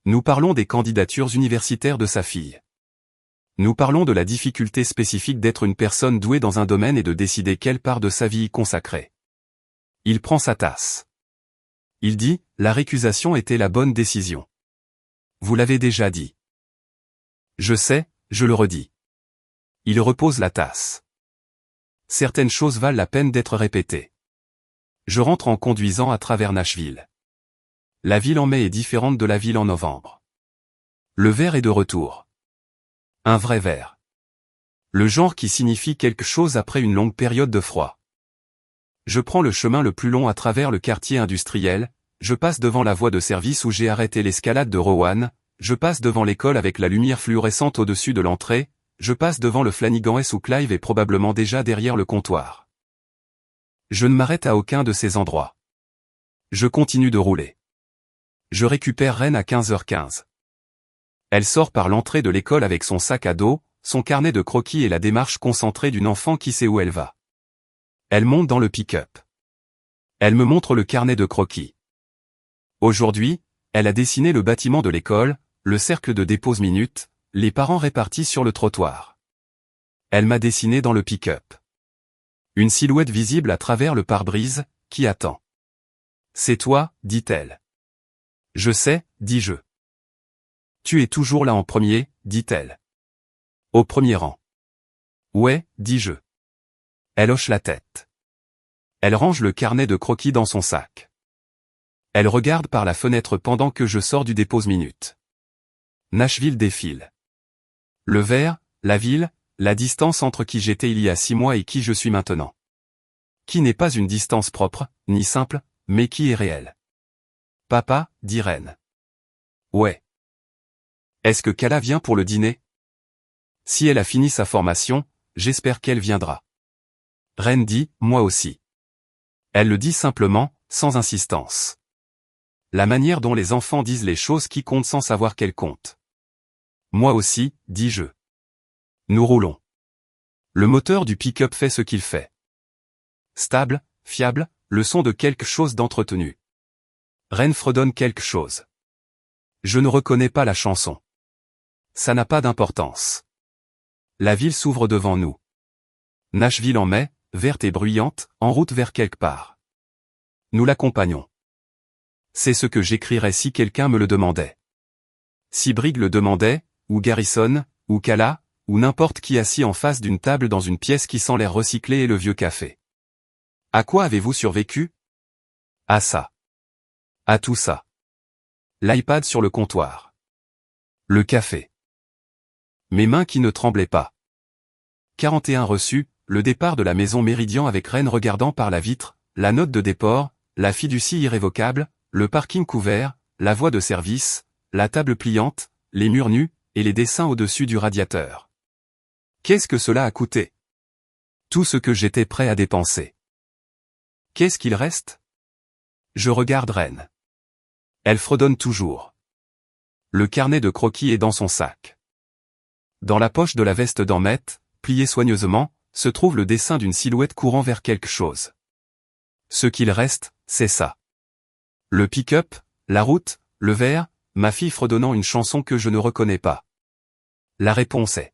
Nous parlons des candidatures universitaires de sa fille. Nous parlons de la difficulté spécifique d'être une personne douée dans un domaine et de décider quelle part de sa vie y consacrer. Il prend sa tasse. Il dit, la récusation était la bonne décision. Vous l'avez déjà dit. Je sais, je le redis. Il repose la tasse. Certaines choses valent la peine d'être répétées. Je rentre en conduisant à travers Nashville. La ville en mai est différente de la ville en novembre. Le vert est de retour. Un vrai vert. Le genre qui signifie quelque chose après une longue période de froid. Je prends le chemin le plus long à travers le quartier industriel, je passe devant la voie de service où j'ai arrêté l'escalade de Rowan, je passe devant l'école avec la lumière fluorescente au-dessus de l'entrée, je passe devant le Flanagan S où Clive est probablement déjà derrière le comptoir. Je ne m'arrête à aucun de ces endroits. Je continue de rouler. Je récupère Ren à 15h15. Elle sort par l'entrée de l'école avec son sac à dos, son carnet de croquis et la démarche concentrée d'une enfant qui sait où elle va. Elle monte dans le pick-up. Elle me montre le carnet de croquis. Aujourd'hui, elle a dessiné le bâtiment de l'école, le cercle de dépose minute, les parents répartis sur le trottoir. Elle m'a dessiné dans le pick-up. Une silhouette visible à travers le pare-brise, qui attend. C'est toi, dit-elle. Je sais, dis-je. Tu es toujours là en premier, dit-elle. Au premier rang. Ouais, dis-je. Elle hoche la tête. Elle range le carnet de croquis dans son sac. Elle regarde par la fenêtre pendant que je sors du dépose minute. Nashville défile. Le vert, la ville, la distance entre qui j'étais il y a 6 mois et qui je suis maintenant. Qui n'est pas une distance propre, ni simple, mais qui est réelle. Papa, dit Ren. Ouais. Est-ce que Kala vient pour le dîner? Si elle a fini sa formation, j'espère qu'elle viendra. Ren dit, moi aussi. Elle le dit simplement, sans insistance. La manière dont les enfants disent les choses qui comptent sans savoir qu'elles comptent. Moi aussi, dis-je. Nous roulons. Le moteur du pick-up fait ce qu'il fait. Stable, fiable, le son de quelque chose d'entretenu. Ren fredonne quelque chose. Je ne reconnais pas la chanson. Ça n'a pas d'importance. La ville s'ouvre devant nous. Nashville en mai, verte et bruyante, en route vers quelque part. Nous l'accompagnons. C'est ce que j'écrirais si quelqu'un me le demandait. Si Brig le demandait, ou Garrison, ou Kala, ou n'importe qui assis en face d'une table dans une pièce qui sent l'air recyclé et le vieux café. À quoi avez-vous survécu? À ça. À tout ça. L'iPad sur le comptoir. Le café. Mes mains qui ne tremblaient pas. 41 reçus, le départ de la maison Méridian avec Ren regardant par la vitre, la note de déport, la fiducie irrévocable, le parking couvert, la voie de service, la table pliante, les murs nus, et les dessins au-dessus du radiateur. Qu'est-ce que cela a coûté? Tout ce que j'étais prêt à dépenser. Qu'est-ce qu'il reste? Je regarde Ren. Elle fredonne toujours. Le carnet de croquis est dans son sac. Dans la poche de la veste d'Emmett, pliée soigneusement, se trouve le dessin d'une silhouette courant vers quelque chose. Ce qu'il reste, c'est ça. Le pick-up, la route, le verre, ma fille fredonnant une chanson que je ne reconnais pas. La réponse est